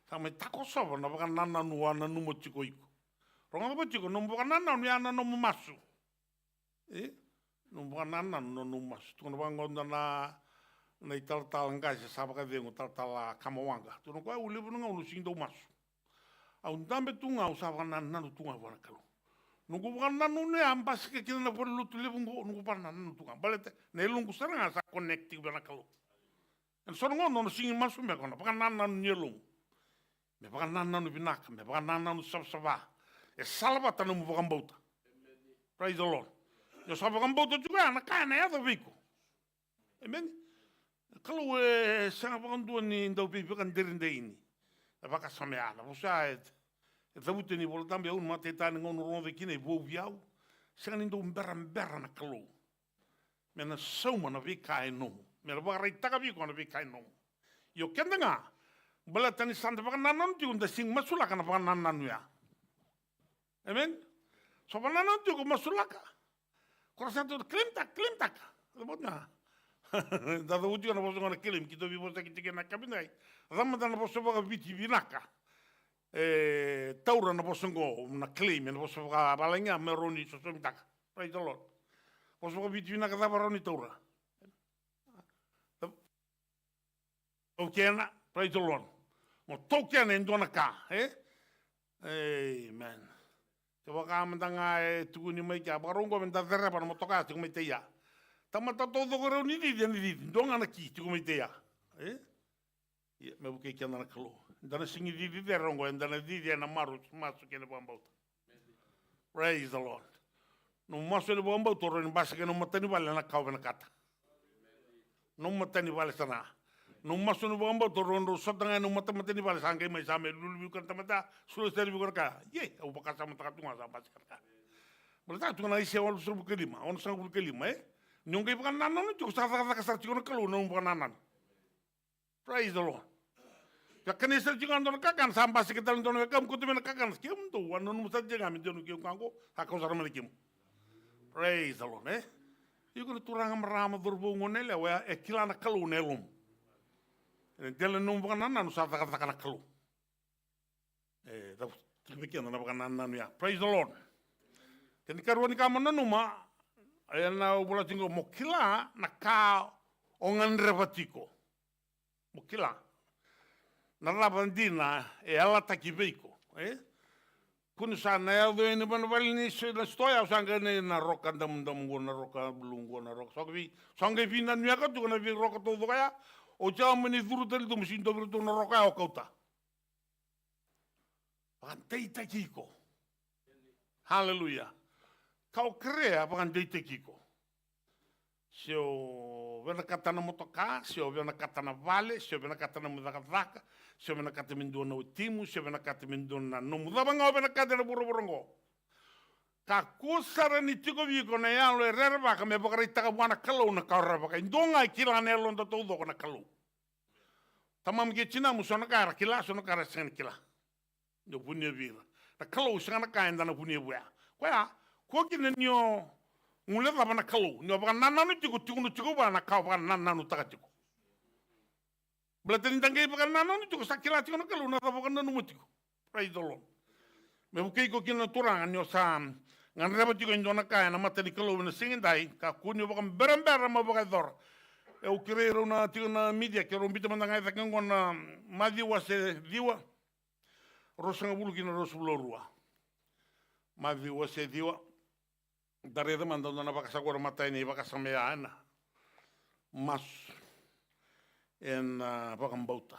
Sama tako soba na baka nana nuwa na numo chiko iko. Ronga ba chiko no baka nana nu ya na no masu. No baka nana no no masu. Tuno baka ngonda na italtal ngasi sabaka dengo taltala kamawanga. Tuno kwa ulibu nga unu sindo masu. Au ndambe tunga usaba nana nu tunga wana kalu. Nungu bukan nanu ne ambas ke kina na por lutu lebu nungu par nanu tu kan balete ne lungu seranga sa connecti bana kalu en songo no singi masu me kono bukan nanu nyelung me bukan nanu binak me bukan nanu sabsaba e salva tanu bukan bauta praise the Lord yo sa bukan bauta juga na kana ya viku amen kalau sa bukan dua ni ndau bi bukan derinde ini baka samea na busaet e tabuti ni bolo tambe un mate tani ngono ronde kine vo viau sanga ndo mbera na kalu mena soma na vika no mena ba rai taka viko na vika no yo kendanga bala tani sanda ba nanan ti unda sing masula kana ba nanan ya amen so ba nanan ti ko masula ka ko santo klimtak lebotna da do uti na boso na klim ki do vi boso ki na kabinai ramada na boso ba viti vinaka taura na posongo na claim na poso ka balenga meroni so mitaka praise the Lord poso ka bitina ka baroni taura okena praise the Lord mo tokena ndona ka amen Ke waka amandanga e tukuni mai kia. Wakarongo menta terepa na motoka tuku mai te ia. Tamata todo ko rau nidi dia nidi. Donga na ki tuku mai te ia. Ia, me buke kia nana kalo. Dana singi didi te rongo. Dana didi na maru masu kene pambauta. Praise the Lord. No masu ne pambauta roi basa ke no matani wale na kau na kata. No matani wale sana. No masu ne pambauta roi no sotanga no matani wale sangai mai same lulu kan tamata sulo seri bukan ka. Ye, au bakasa mata tunga sa basa ka. Berarti tu na isi awal suruh kelima, on sang kelima Nyongkai bukan nanan itu sasa kasar cikon kalau nong bukan nanan. Praise the Lord. Ya kanisa cikon don kakan sampai sekitar don kamu kutu mena kakan skim tu wan non musa jangan menjadi kiam kanggo hakau sarang melikim. Praise the Lord Iku turang merama berbungun nele wa ekilana kalau nelum. Dia nong bukan nanan sasa kata kalau. Tapi demikian bukan nanan ya. Praise the Lord. Ketika ruang kamu nanuma na ubula tingo mokila na ka ongan revatiko. Mokila. Na lavandina e ela takiveiko, Kuni sana ya do ini ban valini na stoya sanga na roka dam na roka blungo na roka. Sanga vi na nyaka tu na vi roka to kaya o jam ni duru tel tu musin to na roka o kauta. Pantei takiko. Hallelujah. Kau krea pakan deite kiko. Sio vena katana motoka, sio vena katana vale, sio vena katana mudaka, sio vena katana mindona utimu, sio vena katana mindona nomudabanga vena katana buroborongo. Ka kusara ni tiko viko na yalo ererba ka me bakari taka wana kalau na kaura baka indonga kila nelo ndo todo na kalau. Tamam ke china musona kara kila sona kara sen kila. Do punya vira. Na kalau sanga kaenda na punya bua. Kwa ko kina nyo ngule ba na kalau nyo ba nananu tiku ba na kau ba nananu taka tiku blatin tangai ba nananu tiku sakila tiku na kalau na ba nanu mutiku praise the Lord me bukai ko kina turang nyo sa ngan reba tiku ndona kaya na matani kalau na singin dai ka kunyo ba berembera ma ba dor e o kirero na tiku na media ke rombita mandangai ta ngona madi wase diwa rosanga bulu kina rosbulorua madi wase diwa dari teman teman apa kasar mata ini apa kasar meana mas en apa kambauta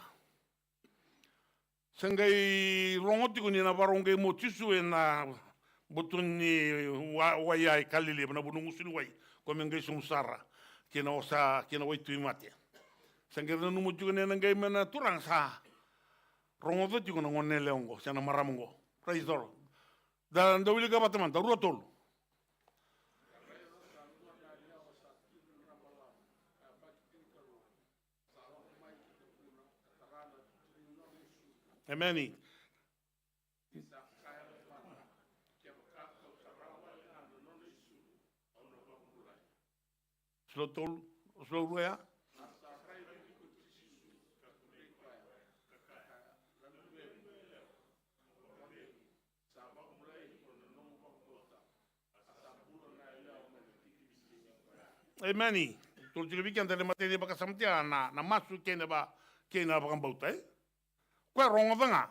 sengai rongoti kuni na barongai motisu en butuni wayai kalili na bunung usin way komengai sumsara kena osa kena way tuimate sengai na numuju kuni na ngai mena turang sa rongoti kuni ngone leongo sana maramongo praise the Lord dan dawili ka teman darutol Amen. Slow ya. Amen. Tul juga bikin dari materi baka samtia na masuk kena ba kambauta Kwa rongo danga.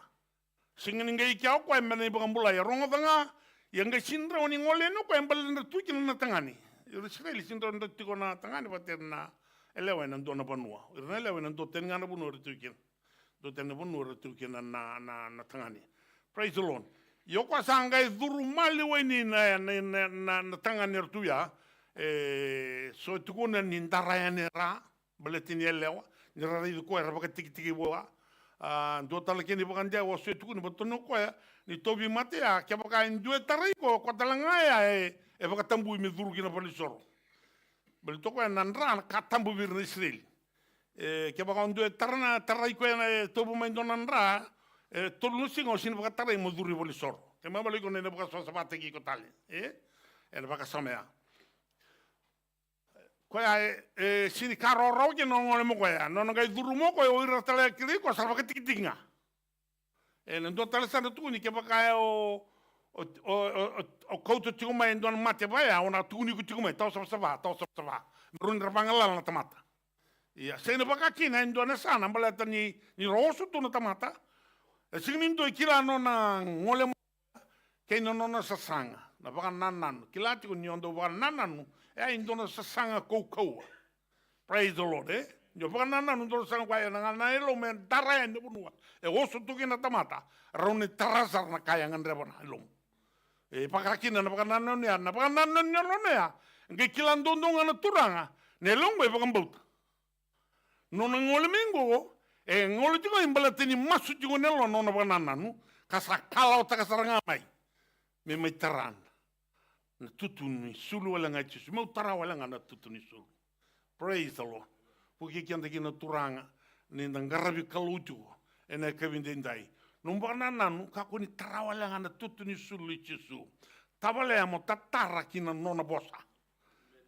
Singin ngai kiao kwa mena ibang bulaya rongo danga. Yang ngai sindra oni ngole no kwa mbal na tuki na tangani. Iro Israeli sindra na tuki na tangani pater na elewa na dona banua. Iro na elewa na do tenga na bunua tuki. Do tenga bunua tuki na tangani. Praise the Lord. Yo kwa sangai duru mali weni na tangani rtuya. So tuku na nindaraya nera. Baletini elewa. Nira ridu kwa rabaka tiki boa. Do tala kini bukan dia wasu itu ni betul no ko ni tobi mate ya kya baka indue tarai ko talanga ya baka tambu mi duru kina polisoro bel to ko nanra ka tambu bir Israel kya baka indue tarna tarai ko na tobu mai donanra tolu singo sin baka tarai mo duru polisoro te mabali ko ne baka so sabate ki ko tali baka samea ko ya sini karo ro ke no ngole mo ko ya no ngai duru mo ko o ira tale kiri ko sarva ke tikitinga ndo tale sa tu ni ke baka o kouto tuma en don mate ba ya ona tu ni ku tuma ta sa run rabangala na tamata ya sene baka kina ndo na sana mbala ni rosu tu na tamata sini ndo kila no na ngole kei nona sasanga, na waka nananu, ki lati ko niondo waka nananu, e ai ndona sasanga kou. Praise the Lord, eh? Nyo waka nananu ndona sasanga kaya, na ngana elo me daraya ne bunua, e oso tuki na tamata, raune tarasar na kaya ngandrebana ilong. E pakakina na waka nananu ya, na waka nananu ya, nge kilan dondonga na turanga, ne longwe waka mbauta. Nona ngole mingo, e ngole tiko imbalatini masu tiko nelo nona waka nananu, kasakala o takasaranga mai. Me mai tarana. Na tutuni sulu wala ngai tisu. Mau tara wala nga na tutuni sulu. Praise the Lord. Puki kianta kina turanga. Ni ngarabi kalutu. E na kavindendai. Numba nanu kako ni tara wala nga na tutuni sulu tisu. Tabale amo tatara kina nona bosa.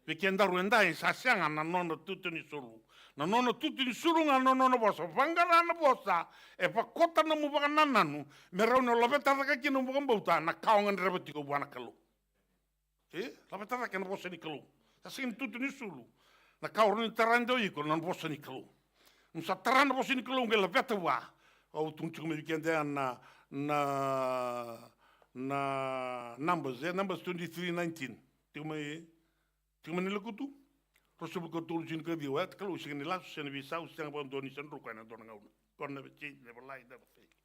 Vikendaru endai sasianga na nona tutuni sulu. Na nona tutuni sulu nga nona bosa. Vangara na bosa. E pa kota na mubaka nananu. Merau na labeta raka kina mubaka mbauta. Na kaongan rebeti ko buana kalu. Labeta raka na bosa ni kalu. Sasin tutuni sulu. Na kaoran ni tarando iko na bosa ni kalu. Nsa taranda bosa ni kalu nge labeta wa. Au tungchuk me vikendea na Numbers. Numbers 23:19. Tingma nila kutu. Rosso buko tulu sin ke diwa kalau sing nila sen bisa usang pon doni sen ru kana don ngauna konna be change never lie never fake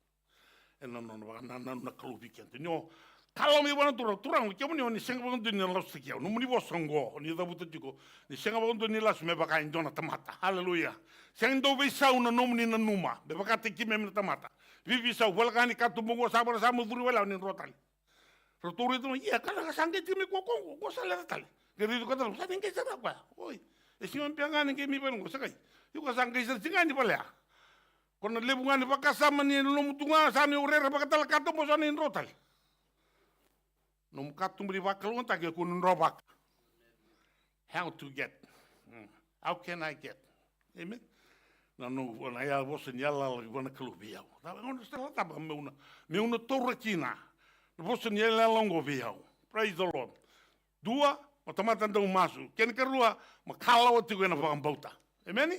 en non na kalau weekend no kalau mi wana turang ke moni sing pon doni la stikia no moni bosongo ni da buta tiko ni sing pon doni la me baka indona tamata haleluya sing do bisa una no moni na numa be baka tiki me tamata vivi sa volcani katu bongo sabar sa muduri wala ni rotal roturi to ya kala sange timi ko sala tal Gerido kata lu, saya ingin cerita apa? Oi, esiman piangan ingin mi pun gosakai. Yuka sangkai sercingan di palea. Kono lebungan di pakasama ni lomutunga sani urera pakatal kato mo sani rotal. Nom katum beri bakal unta ke kunun robak. How to get? How can I get? Amen. Nanu wana ya bosen yala wana kalubiau. Tapi ngono stela taba meuna torre kina. Bosen yala longo biau. Praise the Lord. Dua o tamata ndau masu. Ken kerua makala o tigo na pambauta. Amen?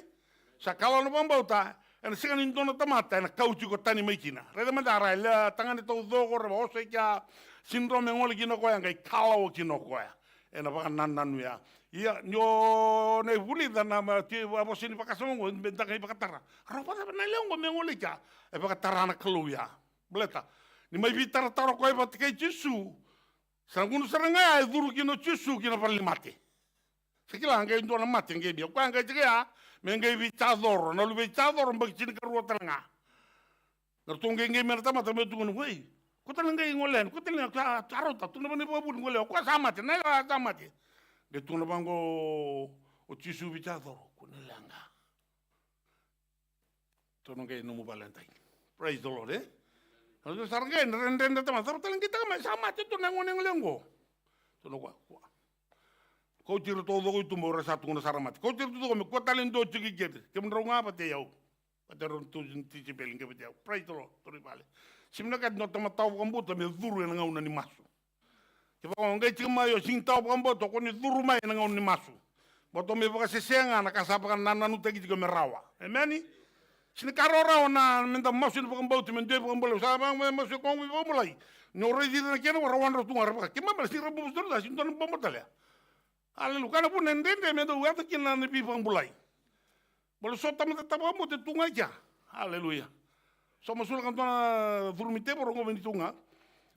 Sa kala no pambauta, en singa ni ndona tamata na kauchi ko tani maikina. Reda mandara la tangani to dogo re o se kya syndrome ngoli kino ko yang kai kala o kino ko ya. Ena ba nananu ya. Ia nyo ne vuli dana ma ti wa bosini pakasongo benta kai pakatara. Ropa na na lengo me ngoli kya. E pakatara na kalu ya. Bleta. Ni mai vitara taro ko e patikai Jesu. Sangun seranga ai duru kino Jesu kino parlimate. Sekila ngai ndo na mate ngai bi. Ko ngai tiga me ngai bichador, no lu bichador mbak chin karu tanga. Ngertung ngai merta mata me tungun wei. Ko tan ngai ngolen, ko tan taro ta tuna bani babun ngole ko sama te na sama te. De tuna bango o Jesu bichador ko nelanga. Tono ngai no mu Valentine. Praise the Lord, eh? Kalau sargen renden teman, tapi kita kan sama itu nengon lengo. Tuh gua. Kau cerita todo itu mau satu guna saramat. Kau cerita todo kau talent do cigi gitu. Kemudian apa teh yau? Pada orang tu jinti cipeling ke teh yau. Praise the Lord, terus balik. Sebenarnya kan nota tahu kamu tu me duru yang ngau nani masuk. Coba kau ngai cuma yo sing tahu kamu tu kau ni duru mai yang ngau nani masuk. Bato me pakai sesengan, nak kasapakan nana tegi juga merawa. Amen. Sini karora na minta masuk pakai bau tu mendep pakai bau. Sama masuk kau mau mulai. Nyore di na kena rawan rotu ngarap. Kemana masih rabu besar dah. Sini tuan bomba talia. Alelu kana pun nendende me do wata kina na pi pakai bulai. Bolu sota me tetap kamu te tunga aja. Haleluya. So masul kan tuan durmite por ngomong di tunga.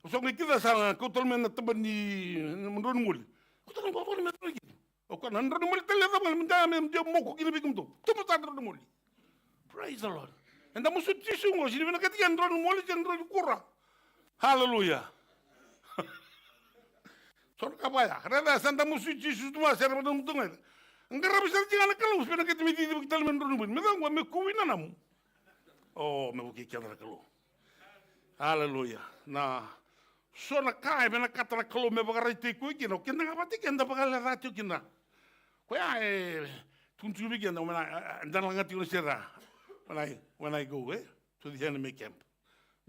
So kita sana kau tol me na teban di menurun mul. Kau tol bawa ni me lagi. O kan nandron mul telia tabal minta me dia moko kini bikum tu. Tu mata nandron mul. Praise the Lord. Enda musut Yesus ngo sini bina ketika ndron moli ndron kura. Haleluya. Sor kapaya. Rada santa musut Yesus tu mas serba dum tunga. Engkara bisa jangan kalau bina ketika miti di kita ndron moli. Meda ngo me kuina namu. Oh, me buki kiara kalau. Haleluya. Nah, so na kai bina kata kalau me bagara itu kino. Kena ngapati kena bagala ratio kena. Kaya tuntu bikin na mana dan langat yung sera. When I go to the enemy camp.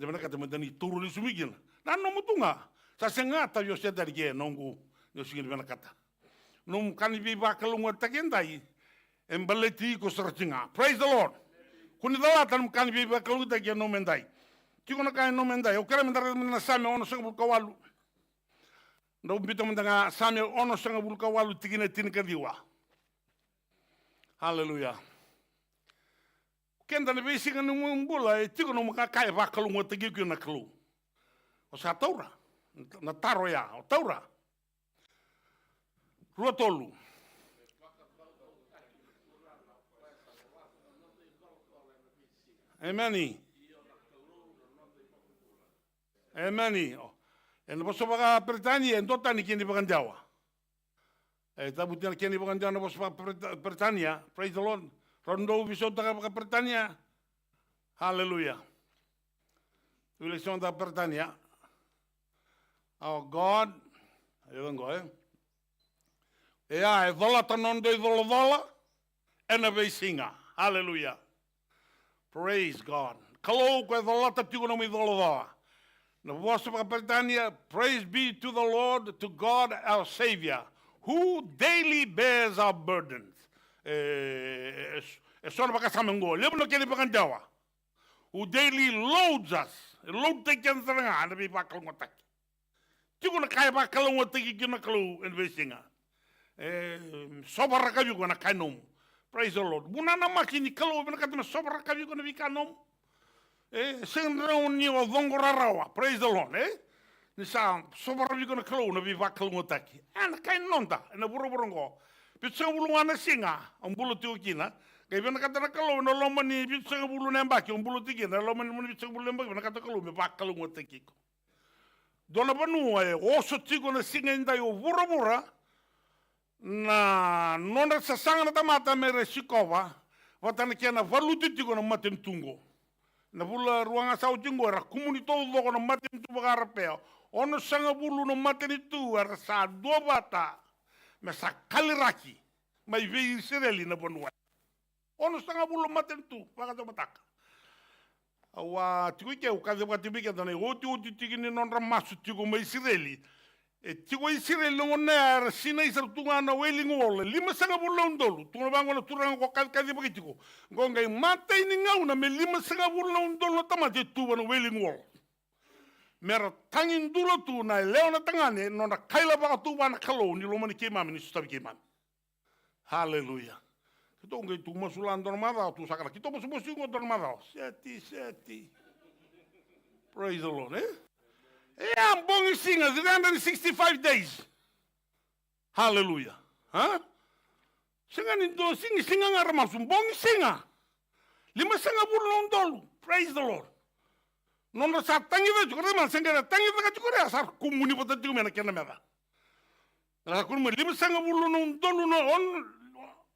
Di mana kata madani turu ni sumigin. Nano mo tunga. Sa sengata yo siya dari ge nongu. Yo sige di mana kata. Nung kanibi bakal ngwa tagendai. Embaleti ko sarchinga. Praise the Lord. Kuni dawatan kanibi bakal ngwa tagya no mendai. Kiko na kaya no mendai. O kaya mendara na same ono sang kawalu. Na umpita mendanga Samuel ono sanga bulka walu tigina tinika diwa. Haleluya. Kenda na besi nga mbula e tigo no makakai va kalu mo tigi ku na kalu. O sa taura. Na taro ya, o taura. Rua tolu. Emani. Emani. E na poso baka Britania, ndota ni kini baka Jawa. E tabutina kini baka Jawa na poso baka Britania. Praise the Lord. Rondo viso baka Britania. Hallelujah. Election da Britania. Our God. Ayun go, eh. E vola tanondo e vola. E na singa. Hallelujah. Praise God. Kalau ko vola tatigo no mi vola. Na vossa Britania, praise be to the Lord, to God our Savior, who daily bears our burdens. Sono baka samengo, lebo no kini baka Jawa. Who daily loads us. Load taken saranga, na bi bakal ngotak. Tigo na kaya bakal ngotak kina kalu investinga. Sobara kayu ko na kanom. Praise the Lord. Buna na makini kalu na katuna sobara kayu ko na bi kanom. Sengrão ni o vongorarawa. Praise the Lord, eh? Nisa sobara bi ko na kalu na bi bakal ngotak. Ana kay nonta, na buro-burongo. Pitsa buluana singa, ang bulu tiukina. Kaya na katana kalu na loman ni pitsa bulu nembaki, ang bulu tigina, loman ni pitsa bulu nembaki, na katana kalu, may bakal ngotak ko. Dona banua oso tigo na singa inda yo bura-bura na nona sasanga na tamata mere sikova watana kia na valuti tigo na maten tungo na bula ruanga sao tingo era komunito do na maten tu bagarapea ono sanga bulu no maten itu era sa dua bata me sa kaliraki mai vei Israeli na banua ono sanga bulu maten tu bagato bataka awa tigo ke o kaze bati bika dane oti tigini non ramasu tigo mai Israeli e tigo Israeli no na sina isar tunga na welingol lima sanga bulon dolu tunga bango na turang ko kaze baki tigo gonga mata ini ngau na me lima sanga bulon dolu tama te tu na welingol mera tangin dulu tu na leo na tangane no na kaila baka tu na kalo ni lo mani ke mami ni sustabi ke mami hallelujah. Kita nggak itu masulan dormada tu sakara. Kita masuk ingo dormada. Seti. Praise the Lord, eh? I'm bongi singa 365 days. Hallelujah. Huh? Singa nindo singa ngaramasum bongi singa. 5 bulan dolu. Praise the Lord. Nono sa tangi da juga man singa tangi da juga asar kumuni pada juga mena kena mera. Lah kumuni 5 bulan dolu no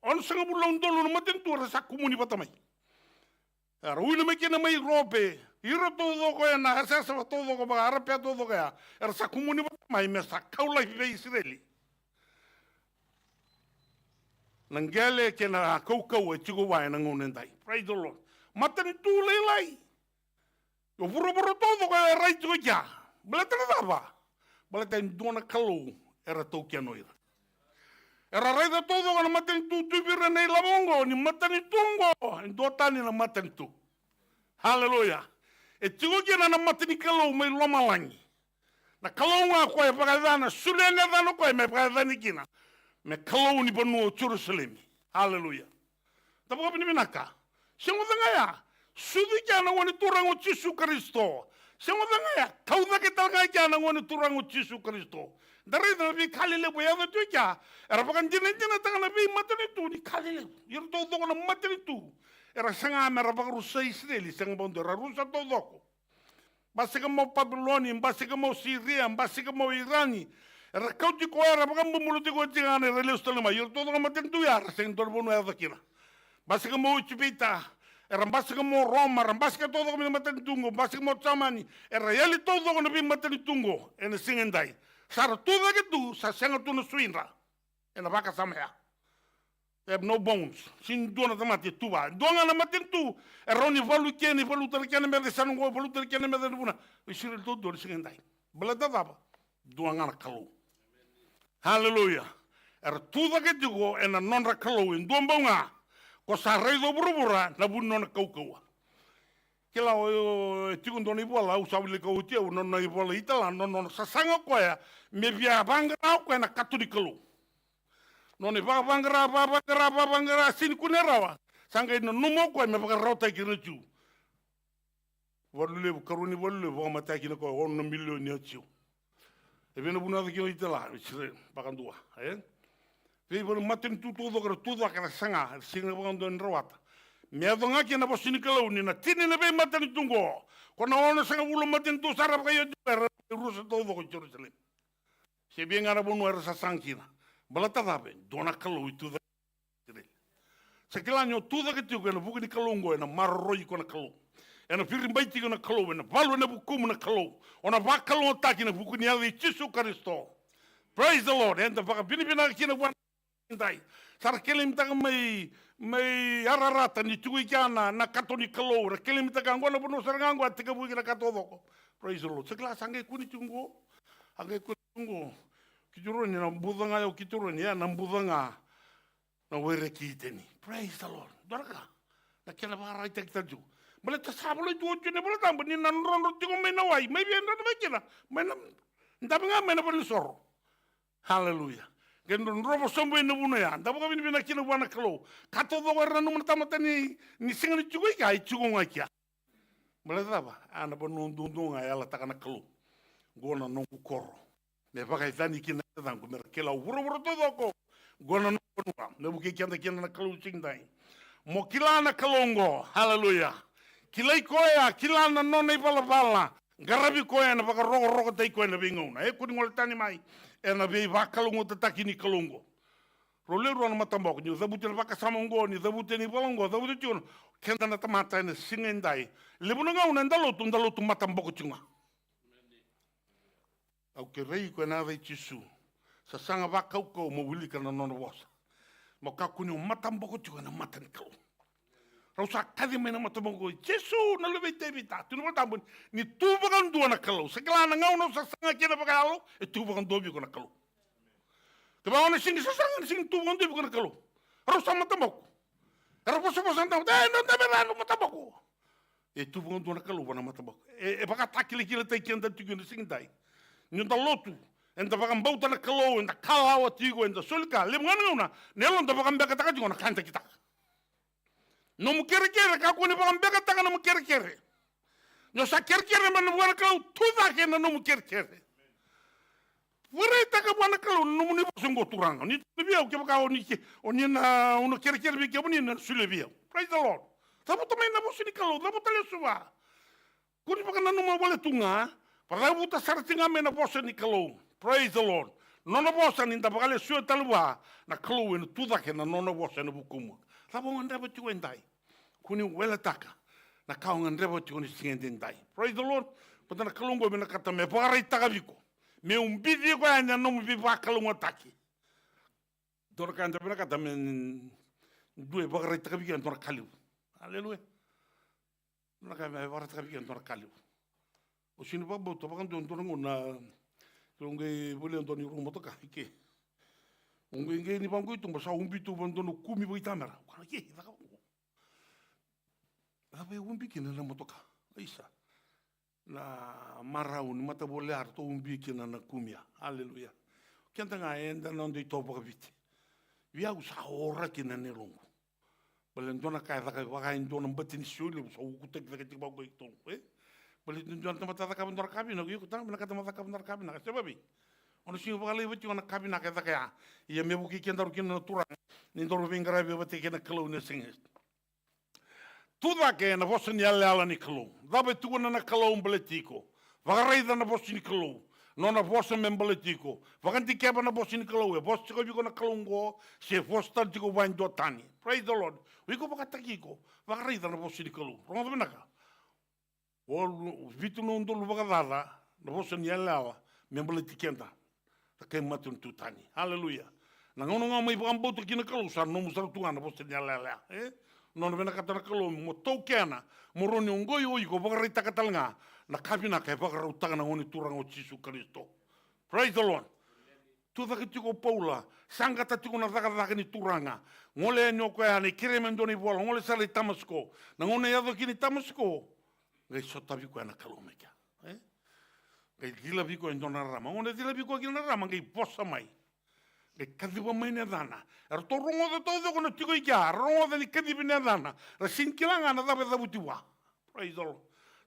on sanga bulong dolo no maten tu rasa kumuni patamai. Ruina me kena mai rope. Ira todo ko na hasa sa todo ko ba arapia todo ko ya. Rasa kumuni patamai me sa kaula hi Israeli. Nangale kena kau e tigo wa na ngonendai. Praise the Lord. Maten tu lelai. Yo buru todo ko rai tu ja. Belata dava. Belata dona kalu era to kianoira. Era rei da todo na maten tu vira nei lamongo ni matani tungo ndotani na maten tu. Hallelujah. E tigo kena na matani kalau mai lomalangi. Na kalau nga ko e pagadana sulene dano ko e me pagadani kina. Me kalau ni banu Jerusalem. Hallelujah. Tapo ni minaka. Singo ya. Sudi kana woni turango Jesu Kristo. Singo ya. Kauda ketalga kana woni turango Jesu Kristo. Dari nabi kalile boya da tuja era pakan jina ta nabi matani tu di kalile yer to do na matani tu era sanga mera pa rusa Israeli sanga bondo era rusa to doko basika mo Babiloni basika mo Syria basika mo Irani era kauti ko era pakan bumuluti ko tingane era lestole ma yer to do na matani tu ya sanga to bono era kira basika mo Chipita era basika mo Roma era basika to do na matani tungo basika mo Chamani era yali to do na bi matani tungo en singendai Sar tudo que tu, sa senga tu no swinra. En la vaca samea. They have no bones. Sin dona tamati tu va. Dona na matin tu. Eroni valu keni valu ter keni me de sango valu ter keni me de buna. Isir tu do singendai. Blada daba. Dona na kalu. Hallelujah. tudo que tu en a non ra kalu en dombonga. Ko sa rei do burubura na bun non kau kau. Kila o tikun doni bola u sawi le ko utia no no bola itala no no sasanga ko ya me bia bangara ko na katuri kelu. No ne bangara sin kunerawa. Sanga no numo ko me baka rota ki rechu. Walu le karuni walu le bo mata ki ko on no million ni ochu. E beno buna ki itala sire bakandua, Ve bo maten tu todo ka sanga singa bando en rawata. Mea donga ki na posini kalau ni na tini na be matan tungo. Kona ona sanga ulo matin tu sarap kayo per rusa todo ko Jerusalem. Se bien ara bonu era sa sankina. Balata dabe dona kalau itu da. Sekilanyo tu da kitu ko na bukini kalungo na marroi ko na kalau. Ena firin baiti ko na kalau na valu na bukum na kalau. Ona bakalo taki na bukini ali Jesu Kristo. Praise the Lord. Enta baka binibina kina wan dai. Sar kelim tanga mai ararata ni tui kiana na katoni kalau ra kelim tanga ngona bono sarangangwa tika buki na katodoko. Praise the Lord. Sekla sange kuni tungo. Ange kuni tungo. Kijuroni na mbudanga yo kijuroni ya na mbudanga na were kiteni. Praise the Lord. Doraka. Na kena bara ita kitaju. Bale ta sabolo tu ne bale tambo ni na nrondo tingo mai na wai. Mai bien na makina. Mai na ndabinga mai na bale soro. Hallelujah. Gendo nrobo sombo ina buno ya. Ndabo kabini bina kina wana kalau. Kato do warna numu tamata ni singa ni chugui ka ichugo ngakia. Bale taba. Ana bono ndundu nga yala takana kalau. Gona nongu koro. Me baka itani kina tangu mera kela wuro todo ko. Gona nongu nga. Nebu kenda kina na kalau singdai. Mo kila na kalongo. Hallelujah. Kilai koya kila na nona bala. Garabi koya na baka rogo tai koya na bingona. Kuni ngol tani mai. Ena be vakalungo tataki ni kalungo. Rolero na matambok ni zabute na baka samongo ni zabute ni balongo zabute tiun kenda na tamata ni singendai. Lebuno nga una ndalotu matambok chunga. Au ke rei ko na ve chisu. Sa sanga vakau ko mo wili kana nono bosa. Mo kakuni matambok chunga na matan kalu. Rausa kadi mena matambok Jesu na lebe tebita. Tu no tambun ni tu bagan dua na kalau. Sekala na ngau no sa sanga kena bakalo e tu bagan dobi ko na kalau. Keba ona sing sa sanga sing tu bagan dobi ko na kalau. Rausa matambok. Rausa posan tam no debera no matambok. E tu bagan dua na kalau bana matambok. E baka takili kila tai kenda tu ko sing dai. Ni da lotu. Enda bagan bauta na kalau enda kalawa tigo enda sulka. Le ngana ngona. Nelon da bagan beka taka na kanta kita. No mu kere ka ko ne bagan beka taka no mu kere. No sa kere man buana kalau tuda ke no mu kere. Wore taka buana kalau no mu ni bosungo turanga. Ni bia ke baka oni na uno kere bi ke oni na sulebia. Praise the Lord. Sabu to na bosuni kalau, sabu tale suwa. Kuni baka no mo wale tunga, para buta sartinga me na bosuni kalau. Praise the Lord. Nono bosa ni nda bakale suwa talwa na kalau en tuda ke na nono bosa na bukumu. Sabu nganda batu endai. Kuni wela taka. Na kau ngandrebo tiko ni singendendai. Praise the Lord. Pata na kalungo me na kata me parai taka viko. Me umbidi ko anya no mu biba kalungo taki. Dora kanda me na kata me due parai taka viko dora kaliu. Hallelujah. Na kata me parai taka viko dora kaliu. O sini pa bo to pa kan dora ngona nge bole ndoni rumo to ka ike. Nge ni bangu itu masa umbitu bandono kumi bo itamera. Kana ke taka. Abe umbi kina na motoka. Isa. Na marau ni mata bolear to umbi kina na kumia. Hallelujah. Kenta nga enda non di topo kapiti. Via usa ora kina ne longo. Bale ndona kai taka waka ndona mbatini shule usa ukutek taka tikba ko ito. Bale ndona tamata taka ndora kabina ko yuko tanga kata mata ndora kabina. Sababi. Ono singo bakale wati ona kabina ka taka ya. Ia mebuki kenda ro kina turang. Ni ndoro vingara be wati kina kalo ne singes. Tuda ke na vosa ni ala ni kalau. Dabe tu na kalau mbletiko. Vagareida na vosa ni kalau. No na vosa membletiko. Vaganti keba na vosa ni kalau. Vosa ko biko na kalungo. Se vosa tiko wain do tani. Praise the Lord. Wiko bakatakiko. Vagareida na vosa ni kalau. Rongo benaka. O vitu no ndolo vagadada na vosa ni ala membletikenda. Take matun tu tani. Hallelujah. Na ngono ngomai bagamboto kina kalau sa no musar tu na vosa ni ala. Non vena katana kalau mo tokena mo roni ngoi oi ko bagarita katalanga na kabina ka bagarutanga na ngoni turang o Jesu Kristo. Praise the Lord. Tu da kitiko Paula sanga tatiko na daga ni turanga ngole nyoko ya ni kiremendo ni bola ngole sale Tamasko na ngone yado kini Tamasko ngai sota viko ana kalau me kia. Ngai dila viko en dona rama. Ngone dila viko kina rama ngai posa mai. Ngai kadhiwa mai ne dana. Era to rongo de todo kono tiko ikia. Rongo de ni kadhiwa ne dana. Ra sinkilanga na dabe dabutiwa. Praise the Lord.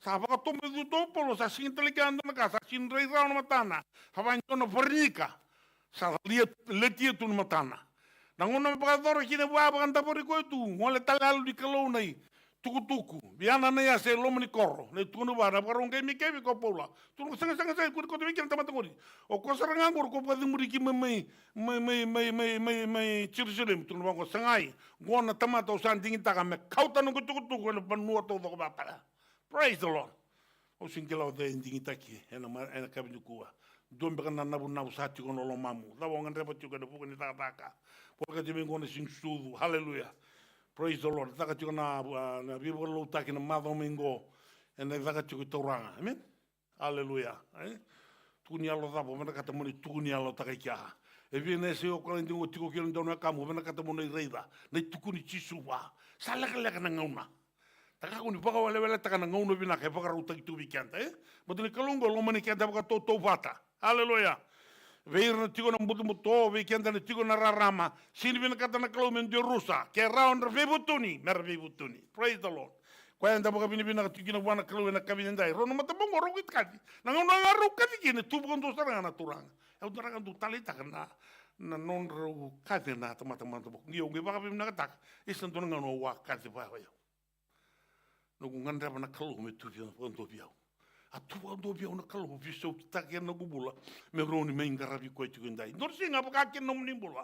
Sa baka tome du topolo sa singintele ando na ka sa sinrei rao na matana. Sa vanyo na fornika. Sa letia tu na matana. Nangona baka doro kine wa baka ndapori ko tu. Ngole talalu di kalau nei. Tuku-tuku. Biana na ya se lomo ni korro. Nei tunu ba na baka rongai mi kevi ko pola. Tunu sanga kuri ko tuwikin tamatangori. O ko sarangangor ko pwede muriki may Jerusalem. Tunu ba ko sangai. Gona tamata o san dingin taka me kauta nung tuku-tuku na panua todo ko bapala. Praise the Lord. O singkila o de dingin taki. Ena kabinu kuwa. Doon baka na nabu sa tiko no lo mamu. Dawa ngan repa tiko na puka ni taka. Pwaka jimi ngona sing sudu. Hallelujah. Praise the Lord. Taka tiko na bibo lo taki na madomingo. Ena taka tiko tauranga. Amen. Hallelujah. Tukuni alo dapo. Mena kata moni tukuni alo taka ikiaha. E viene se o kalending o tiko kilo ndona kamu. Mena kata moni reida. Nei tukuni chisuwa. Sa leka na ngauna. Taka kuni baka wale taka na ngauna bina ke baka rauta ki tubi kianta. Matuni kalungo lo mani kianta baka to vata. Hallelujah. Veir na tiko na mbutu muto, vei kianta na tiko na rarama. Sini bina kata na kalau men rusa. Ke raon rafei butuni. Merafei butuni. Praise the Lord. Kwa yanda baka bina tiko na wana kalau na kabinendai. Rono matabongo rogit kati. Nangauna ngaru kati kini. Tubu kondo saranga na turanga. Eu doranga du talita kana. Na non ro kati na teman-teman tu. Ngiyo ngi baka bina katak. Isan tu ngano wa kati pa yo. Nugu ngandra na kalau me tu dia kondo biau. Atua do biau na kalau biso kita ke na gubula. Me roni me ngarabi ko tu ndai. Ndor singa baka ke no mnimbula.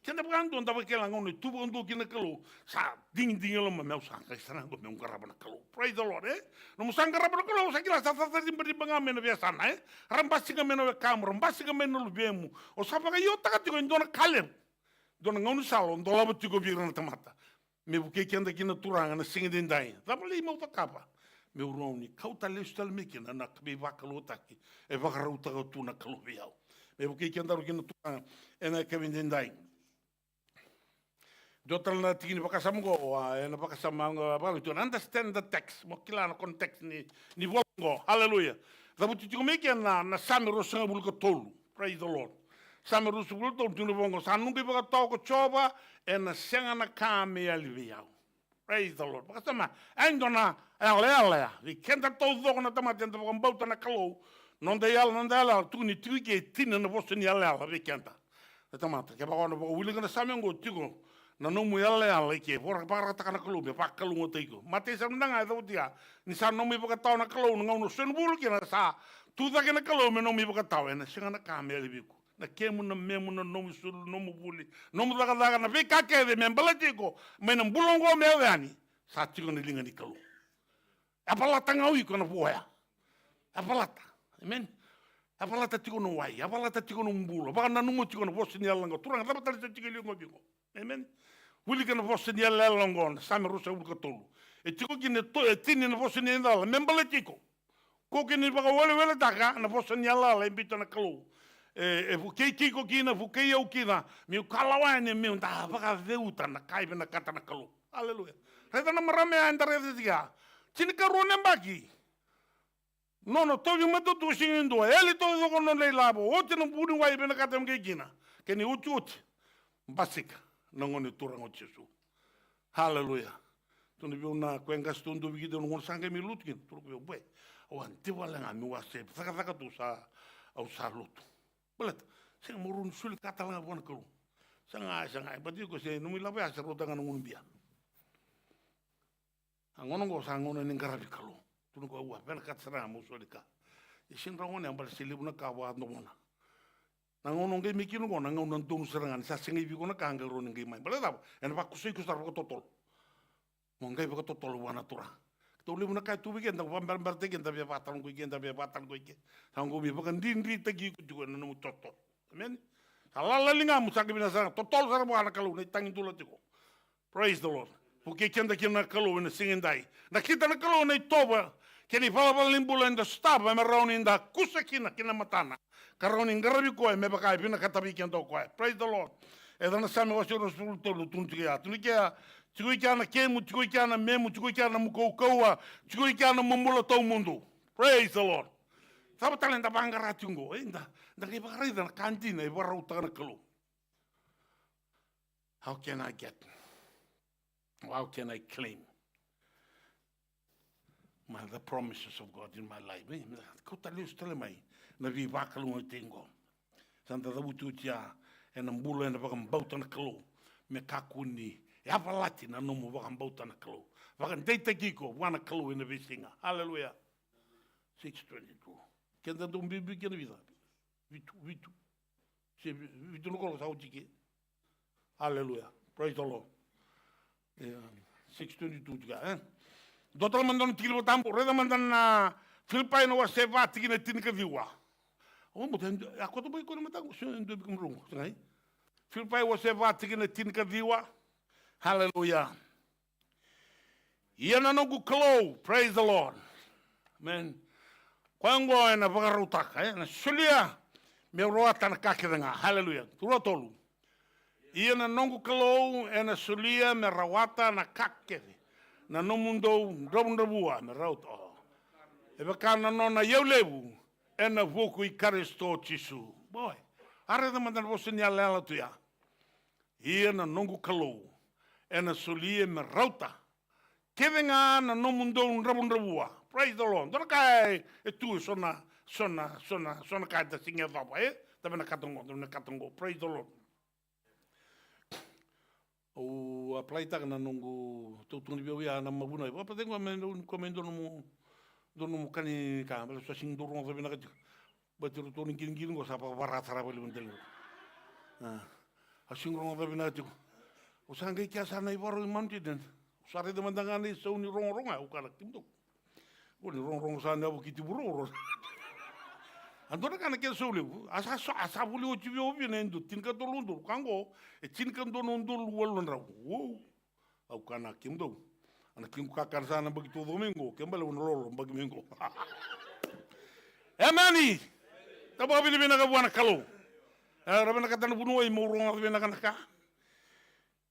Kena baka ndo ndaba ke lango ni tu kondo ke na kalau. Sa ding lo me usa ka sana go me ngaraba na kalau. Praise the Lord No musangara na kalau sa kila sa sa dimbri banga me na biasa na Rambasi ka me no kamera, rambasi ka me no biemu. O sa baka yo taka tiko ndona kalem. Dona ngonu salo ndola butigo bira na tamata. Me buke kenda kina turanga na singi ndai. Dabali mo takapa. Me uroni kauta lestal mikina na kabe vakalo taki. E vakarauta ka tu na kalubiao. Me buke kenda kina turanga ena kabe ndai. Dotal na tikini bakasamungo ena bakasamungo ba to understand the text. Mo kila na context ni volgo. Hallelujah. Dabuti tiko mikina na samiro sanga bulka tolu. Praise the Lord. Samiro sanga tolu tunu bongo sanungi bakatau ko choba ena senga na kame aliviao. Praise the Lord. Bakasama andona ale. Vi kenta todo na tamatenta ko mbauta na kalau. Non de yala tu ni tuike tina na vosto ni ale vi kenta. Tamata ke ba ono wili na samengo tiko. Na no mu ale ke por para ta kana kalau be pa kalau ngotiko. Mate sa ndanga do dia. Ni sa no mi bakatau na kalau ngauno senbul ke na sa. Tu da ke na kalau me no mi bakatau ena senga na kame aliviku. Na kemu na memu na nomu sulu nomu buli nomu daga na vika kede membala tiko mena bulongo meani sa tiko ni linga ni kalu apalata ngawi ko na boya apalata amen apalata tiko no wai apalata tiko no mbulo ba na numu tiko no bosni yalanga turanga tabata tiko lingo biko amen wuli kana bosni yalanga sa me rusa ulka tolu e tiko kine to e tini na bosni yalanga membala tiko ko kine ba wale daga na bosni yalanga imbito na kalu e fuke kiko kina fuke eu kina mi kalawane mi nda baka veuta na kai na kata na kalu haleluya reda na marame andare dia tini karone mbaki no to vi mato tu singendo ele to go no le labo o tino budi wai bena kata mge kina keni uti basika na ngone turango Jesu haleluya tuni vi una kwenga stundu vi de no sangue mi lutkin turko vi bue o antiwala ngami wase saka tu sa au sa lutu Belat, saya murun sulit kata lang bukan kalau. Sangai, berarti ko saya numi labe asal rota ngan ngun bian. Angono ko sangono ning karabi kalau. Tunu ko wa ben kat sera mo solika. Isin rangon yang bal silib na kawa no mona. Nangono ngai mikino ko nangono tunu serangan sa singi bi ko na kanggal ro ngai mai. Belat apa? En pa kusoi kusar ko totol. Mo ngai ko totol wana tura. Tuli muna kai tu weekend tang pambar tegi tapi patan ko igen tapi patan ko igen. Sanggo mi bakan dindri tegi ko juga nanu totol. Amen. Halala linga musaki bina sang totol sar buana kalau ni tangin tulo tiko. Praise the Lord. Porque kenda kena kalau ni singin dai. Na kita na kalau ni toba keni pala limbulan da staba me rauni da kusakina kina matana. Karoni ngarabi ko me bakai bina katabi kendo ko. Praise the Lord. E dana same wa soro suru tolu tunu kia. Tunu kia, tikui kia na kemu, tikui kia na memu, tikui kia na mukoukau, tikui kia na mamula tau mundu. Praise the Lord. Saba talenta bangara tungo. Da ke bangara da kantina e warau tana kalu. How can I get? How can I claim the promises of God in my life? Kau tak lihat setelah mai, nabi bakal ngai tengok. Santa da butu tia, enam bulan na bakal bautan kalu, me kakuni. E apa lati na nomu bakal bautan kalu. Bakal deita kiko, wana kalu ina visinga. Hallelujah. 6:22. Kenda dum bibi kena vida. Vitu. Se vitu no kolo sau tiki. Hallelujah. Praise the Lord. 6:22 juga. Doutor mandando tilo tampo, reda mandando na Filipai no se va tiki na tinika viwa. Oh, mas aku tu boleh kau nak tahu, saya tu bikin rung, sengai. Filipai se va tiki na tinika viwa. Hallelujah. Ia na nogu klo, praise the Lord. Amen. Kwango na bagarutak, na sulia me roata na kakirenga. Hallelujah. Turua tolu. Ia na nongu kalau e na sulia me rawata na kakere. Na nomundo ndabua me rauta. E baka na nona yaulebu e na voku I karisto tisu. Boy, are da mandan vo sinya lela tu ya. Ia na nongu kalau e na sulia me rauta. Kevenga na nomundo ndabua. Praise the Lord. Dora kai e tu sona kai da singa vapa Tabe na katongo. Praise the Lord. O apply tak na nongo tutun biu ya na mabuna. Apa tengo komendo no kani ka bela sing dorong sabi na kati. Batur to ning go sa pa baratara beli bentel. Asing rong sabi na kati. O sangai kia sana I baro mountain. Sare de mandangani so ni rong o kala kimdo. O ni rong sana o kiti buro. Andora kana ke so lebu asa buli o tibi obi nendo tinka to lundo kango e tinka do nondo wolondra wo au kana kimdo ana kim ka karsana bagi to domingo kembale un rolo bagi mingo emani tabo bini bina ka buana kalo rabana katana bunu e mo ronga bina kana ka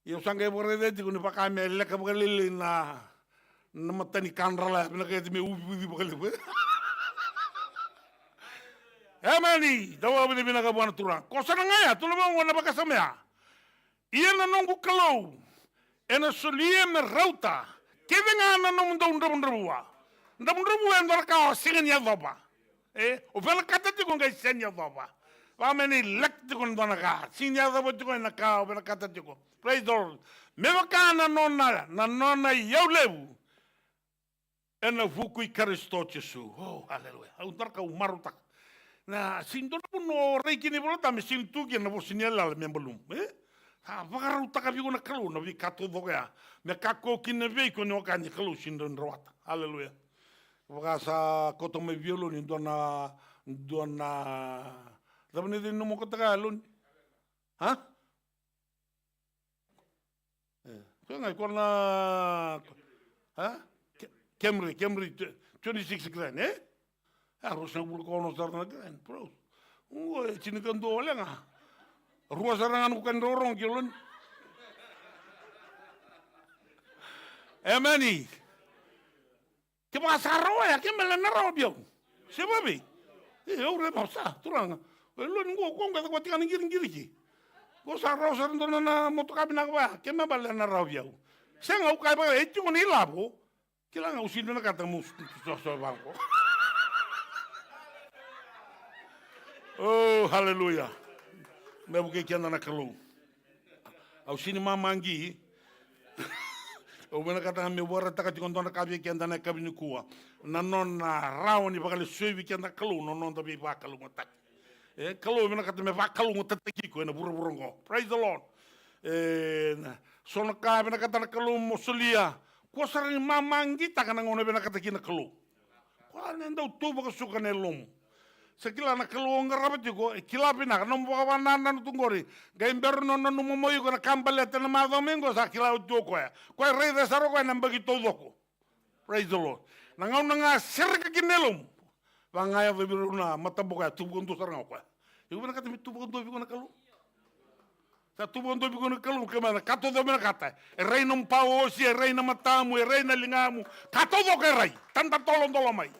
yo sangai bore de ku ni paka me le ka bgali na matani kanrala bina ka me ubi bgali Emani, dawa bini bina ka buana turang. Kosa na ngaya, tulo mo wana baka samea. Ia na nongu kalau, ena solie me rauta, kevenga na nongu ndabua. Ndabua ndara ka singan ya vapa. O vela kata tiko ngai sen ya vapa. Vameni lek tiko ndana ka, sin ya vapa tiko na ka, o vela kata tiko. Praise the Lord. Mewa ka na nona yaulebu. Ena vuku I karisto Jesu. Oh, hallelujah. Au ndara ka umarutak. Na sindona pun no reiki ni bola tami sintu ki na bosinyela le membelum ha vagaru taka bigo na kalu na bi kato doga me kako ki na vei ko no kani kalu sindon rota haleluya vagasa koto me violo ni dona dabne de no mo kota lun ha ngai korna ha Camry 26 grand harus nak bulu kono sarana kan, bro. Cini kan dole nga. Ruas sarangan bukan dorong kilon. Emani. Kema saro ya, kema lena robio. Siapa bi? Udah masa, turang. Lu nunggu kong kata kuat kan giring ki. Go saro saran dona na moto kabin akwa, kema balena robio. Saya ngau kai ba itu ni labo. Kila ngau sini na kata mus so bangko. Oh, hallelujah. Me buke kianda na kalu. Au sini mamangi. O mena kata me bora taka tikon tona kabi kianda na kabi ni kuwa. Na non na raoni bakali suivi kianda kalu no non tabi ba kalu ngotak. Kalu mena kata me ba kalu ngotak ko na buru-burungo. Praise the Lord. Sono ka mena kata na kalu mosulia. Ko sarani mamangi taka na ngone mena kata kina kalu. Ko nenda tu baka suka nelom. Sekila na kaluong rapat juga, kila pina kan nombo kawanan na tunggori, gaimber nono numo moyo ko na kambal at na madomingo sa kila uto ko ya, ko rey de saro ko na bagi todo ko. Praise the Lord. Nangaw na nga serka kinelom, wangaya vibiro na matambo ka tubugon to sarang ko. Yung na katimi tubugon to bigo na kalu. Sa tu bondo bi kono kalu ke mana kato do mena kata. E rei no pao si e rei na matamu e rei na lingamu. Kato do ke rei. Tanta tolong mai.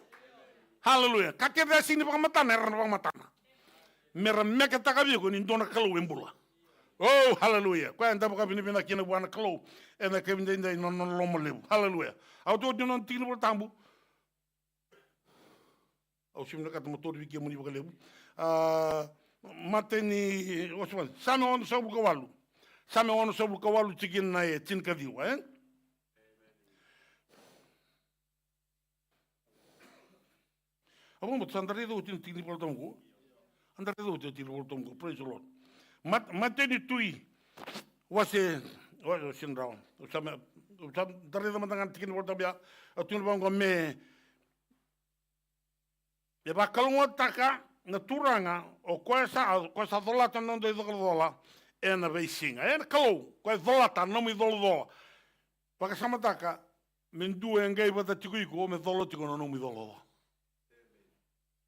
Haleluya. Kake da sini pa matana ran pa matana. Mera meke takabi ko ni dona kalu embula. Oh, haleluya. Kwa anda pa bini bina kina buana kalu. E na ke binda no lomo lebu. Haleluya. Au to no tini bo tambu. Au simna kata motor bi ke muni ba lebu. Mateni osman same ono sobu kawalu same ono sobu kawalu tikin na e tin kadiwa Amo tsandare do tin tin poltongo andare do tin poltongo praise the Lord mateni tui wase sindraw usame dare do mandangan tikin poltobia atun bango me e ba kalungo taka na turanga o koe sa dolata non do dola e na veisinga e na kalau koe dolata non mi dola paka samataka men due ngai bata tikuiko me dola tiko non mi dola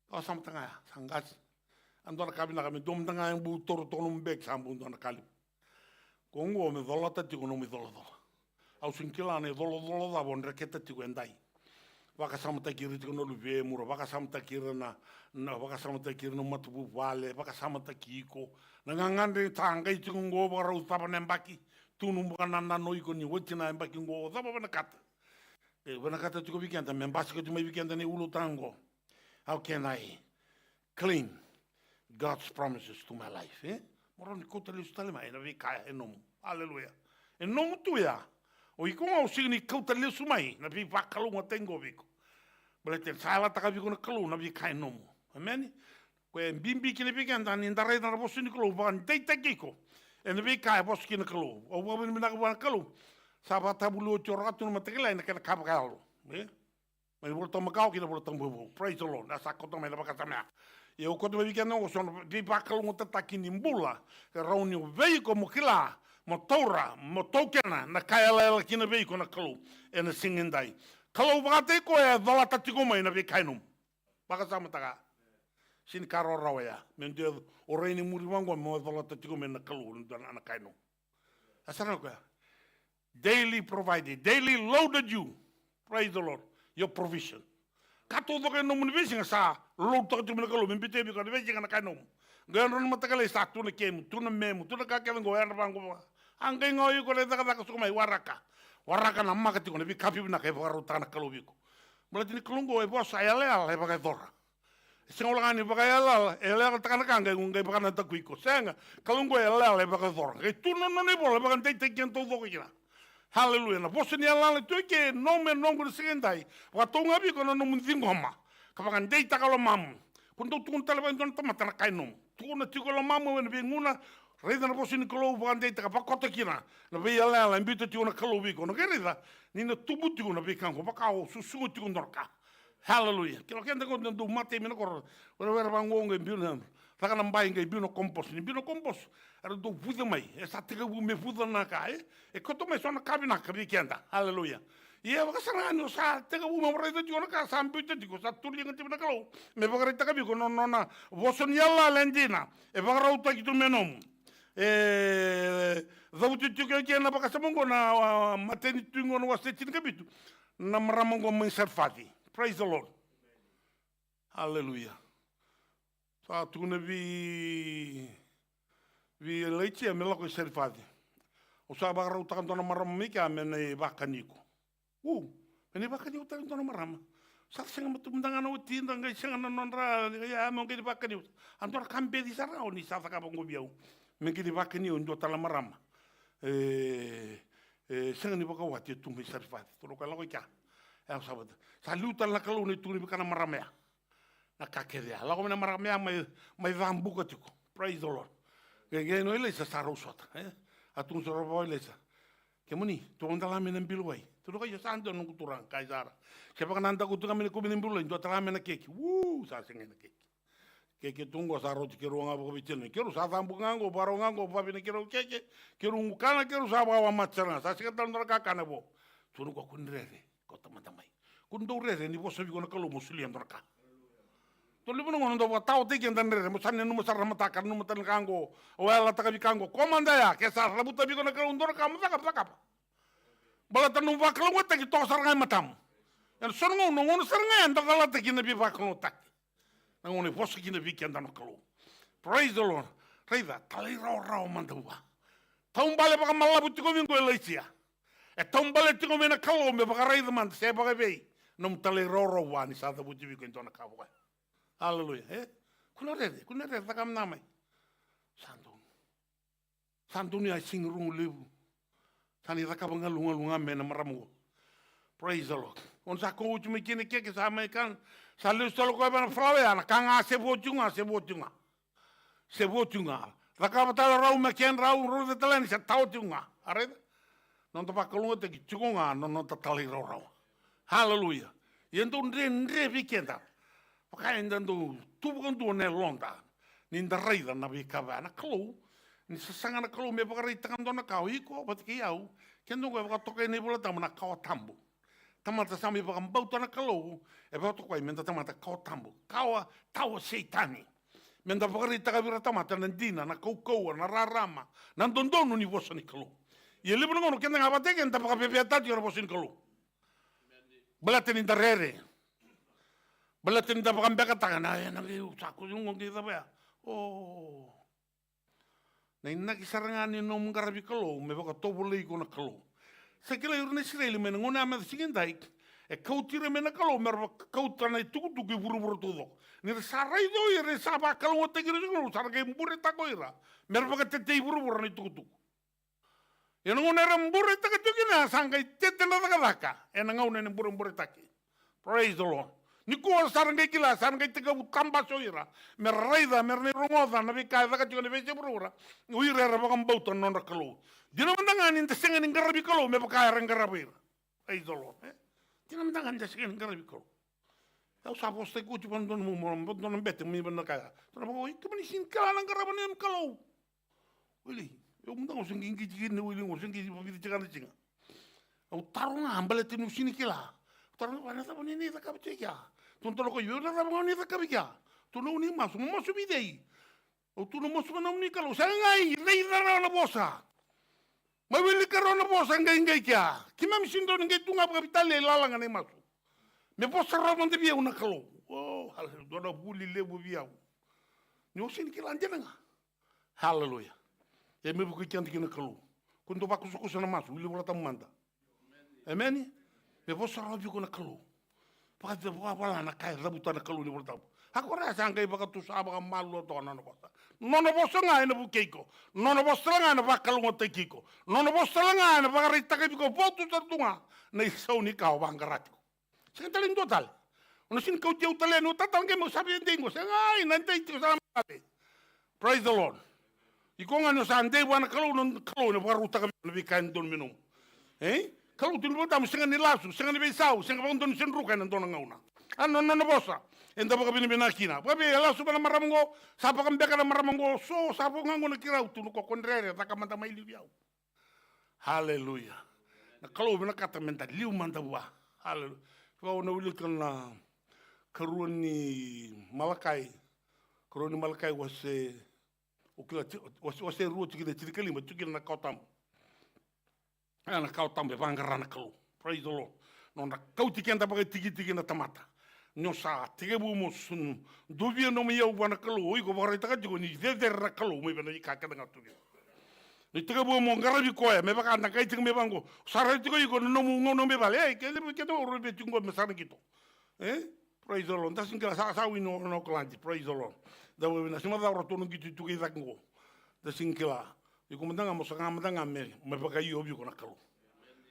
o samatanga sangas andora kabina kami dom tanga yang bu tor tonum bek sambu ndona kali kongo me dola tiko non mi dola au sinkilane dola da bon reketa tiko endai waka samata kiri tiko no luve mura waka samata kiri na waka samata kiri no matupu vale waka samata kiko na ngangande tanga i tiko ngo waka rau tapa nembaki tunu mbuka nanda no iko ni wotina embaki ngo tapa wana kata wana kata tiko weekenda membasi ko tuma weekenda ni ulu tango how can I claim God's promises to my life moroni kota le ustale mai na vika enomu hallelujah enomu tu ya o iko au signi kota le sumai na vi vakalunga tengo viko bele te sala taka viko na kalu na vi kai nomu amen ko en bimbi kile biganda ni ndare na bosu ni kalu van deita kiko en vi kai bosu kina kalu o wa bin na ka kalu sabata bulu choratu na matekela na kana kapalo mai volto makau kina volto mbu praise the Lord na sakoto mai na bakasama e o koto biganda o son vi vakalunga tataki ni mbula rauni veiko mokila motora motokena na kaya kina veiko na kalu en singindai kalau bagate ko e dala tatiko mai na vekainum baka samata sin karo rawaya men de o reini muri wango mo dala tatiko men na kalu na kainum asana ko daily provided daily loaded you praise the Lord your provision kato do ke no mun visinga sa load tatiko men kalu men bite bi ko de vejinga na kainum ganon matakale sa tu na kemu tu na memu tu na ka ke ngo ya bango angai ngoi ko le daga ko mai waraka na maka tiko ne bi kapi na ke varu tana kalubiko mulati ni klungo e bosa ya le bagai dora sengola ngani bagai ala e le takana kanga ngai bakana takuiko senga kalungo e le bagai dora ke tu no ne bola bagan te kento do kina haleluya na bosa ni ala tu ke no me no ngur sengai wa tonga bi ko no mun ngoma ka bagan te takalo mam kundo tu tala ban don tamata na kainom tu na tiko lo mam wen bi nguna Reda na posi ni kalau bukan dia tak pakota kina, na be ala ala ambito tiuna kalau biko, no kerida ni na tubu tiuna bikang ko pakau susu tiuna dorka, hallelujah. Kalau kita kau tentu mati mina kor, orang orang ngomong biuna, tak nak bayang biuna kompos ni biuna kompos, ada tu fuda mai, satu kebu me fuda nak kai, kau tu mai sona kabina kabi kianda, hallelujah. Iya bakasangan no sa tega bu mamre itu tiuna ka sampai itu tiku satu yang tiuna kalau, me bagai tak kabi ko nona, boson yalla lendina, bagai rauta gitu menom. Zautu tuke ke na baka samongo na mateni tungo no wase tin kabitu na maramongo men serfati praise the Lord hallelujah sa tuna vi leite me lako serfati o sa ba rau ta na maramika men bakaniko men bakaniko ta na marama sa senga matumdanga no tinda ngai senga non ra ya mo ngai bakaniko antor kambe di sara oni sa ka bongo biau mengkini bakani undo tala marama senga ni baka wati tu mi serfat to ko la ko ka ya sabat saluta la kalu ni tu ni kana marama ya na kakeria la ko na marama ya mai vambu ko tiko praise the Lord ge no ile sa sarosot atun so robo ile sa ke muni to onda la mena bilwai to ko yo sando no kuturang kaisara ke baka nanda kuturang mena ko mena bilwai do tala mena keki sa senga na keki que tungo sa roti que ruanga bo bitene quero sa zambugango barongango pa bine quero quero ngukana quero sa ba machana sa sika tan ka kana bo tunu ko kunrere ko tamata mai kundo rere ni bo so bigo na kalu musuli andorka Tuli pun ngono ndo tau tiken dan re mo sanne no sarra mata kan no mata kango o ala ta bi kango komanda ya ke sa rabu tabi ko na kalundor kam ta kap bala tanu va kalungo ta ki to sarnga matam en son ngono sarnga anda kala ta ki na bi va kalungo ta na ngono fosse ki na bi ken dan kalu praise the lord reida tali ro mandawa tombale baka malabu tiko vingo eleisia e tombale tiko mena kalu me baka reida man se baka vei nom tali ro wani sa ta buti bi ko ntona kawa. Haleluya. Kuna rede takam namai. Santu ni asing rung lebu. Sani takam lunga mena maramu. Praise the Lord. On sa ko uti mikini keke sa Amerikan. Sa lu stalo ko bana frawe ana kanga se botunga. Takam tala rau maken rau ro de talani sa tautunga. Are non to pakolunga te kichunga non to tali rau. Haleluya. Yendo ndre vikenda. Pakaian tu bukan tu ne londa, ninda reida na bikava na klu, ni sasanga na klu me pakari tangan dona kau iko, bat kiau, kendo ko baka tokai ni bola tamana kau tambu, tamata sami baka bauta na klu, e baka tokai menda tamata kau tambu, kau tawa seitani, menda pakari takabira tamata nandina na kau na rarama, na dondonu ni bosa ni klu, ye libu ngono kenda ngabate kenda baka pepeatati ora bosa ni klu, belate ninda rere. Balatin da bakang beka tangan ay nangi saku yung kita ba oh na inna kisarangan ni nom garabi kalo me baka tobulay ko na kalo sa kila yun na Israel men nguna me singin dai e kau tira me na kalo mer kau tana tuku buru todo ni sarai do ire saba kalo te giro ngulu sarga mbure ta koira mer baka tete buru ni tuku yan nguna ram mbure ta kina sangkai tete na daka en ngau ne mbure taki praise the Lord. Ni kuwa sarangay kila, sarangay tiga utamba soira. Merreida, merne rungoda, nabi kaya daga tiga nebe jebrura. Uire rabakang bauta non rakalo. Dina mandangan inta sengan ing garabi kalo, me pakaya rang garabir. Ay dolo. Dina mandangan inta sengan ing garabi kalo. Tau sapos te kuci pandon mo mo don bete mi benda kaya. Tuna bako ikman isin kala nang garaban em kalo. Wili, yo mundang usang gingi jigin wili usang gingi pabiti jagan jinga. Au tarunga ambale tinu sini kila. Tarunga wana tapon ini tak kapitya. Tuntolo ko yun na rabang ni takabika. Tuno ni masu mo subidei. O tuno mo sumanam ni kalo. Sangai rei na bosa. Mawili karo na bosa ngai kya. Kimam sindo ngai tunga kapital le lalang ni masu. Me bosa rabang de biya una kalo. Oh, haleluya. Dona buli lebu biya. Nyo sin kilanje nga. Haleluya. E me buku kyanti kina kalo. Kunto ba kusukusa na masu. Wili wala tamanda. Amen. Me bosa rabang ko na kalo. Pakati wala na kaya rabutan na kaluni mo tao. Ako na sangkay baka tu sa baka malu to na bosa. Nono bosa nga ina bukeiko. Nono bosa nga na baka kalungo tekiko. Nono bosa nga na baka rita kay biko foto sa tunga na isaw ni kao bang karati ko. Sige talin total. Ono sin kau jauh talen utatang kay mo sabi ndingo. Sige ay nantay ko sa mali. Praise the Lord. Iko nga no sa andai wana kalungo baka ruta kami nabikain don minum. Kalau tu lupa tamu sengan ni lasu, sengan ni besau, sengan bang don senru kan don ngauna. Ano no bosa. Enda baka bini binakina. Babi lasu bana maramongo, sapa kan beka na maramongo, so sapa ngango na kirau tu nuko kontrere taka manta mai liu. Haleluya. Na kalau bina kata menta liu manta wa. Haleluya. Kau na uli kan na karuan ni Malakai. Karuan ni Malakai wase ukila wase ruo tikina tirikali ma tukina na kautam. Ana kau tambe vangarana kalu. Praise the Lord. Nona kau tikenda pakai tigi na tamata. Nyosa tige bu mosun. Dubia no me yau wana kalu. Oi ko bakar itakat juga ni deder na kalu. Me bana ikaka dengan tu. Ni tige bu mo ngarabi koya. Me baka na kai tige me bango. Sarai tige iko no mu ngono me bale. Kele me kendo oro be tungo me sana gitu. Praise the Lord. Dasin kala sa wino no klanti. Praise the Lord. Da we na sima da oro tonu gitu tuge zakingo. Dasin kala. Iko mendanga mo sanga mendanga me baka yo bi ko na kalu.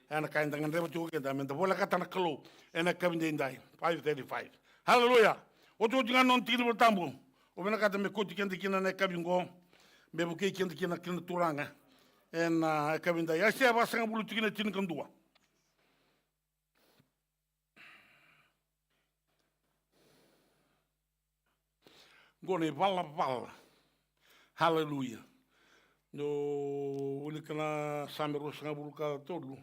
Ana kain tangan rebo tuh kita minta bola kata nak kelu, enak kami dendai 535. Haleluya. Otu jangan non tiri bertambu. Obena kata me koti kian tikina nak kami ngo, me bukai kian tikina kina turanga. En kami dendai. Asyik apa sangat bulu tikina tin kendua. Gone bala. Haleluya. No, uli kena sambil sangat bulu kata todo.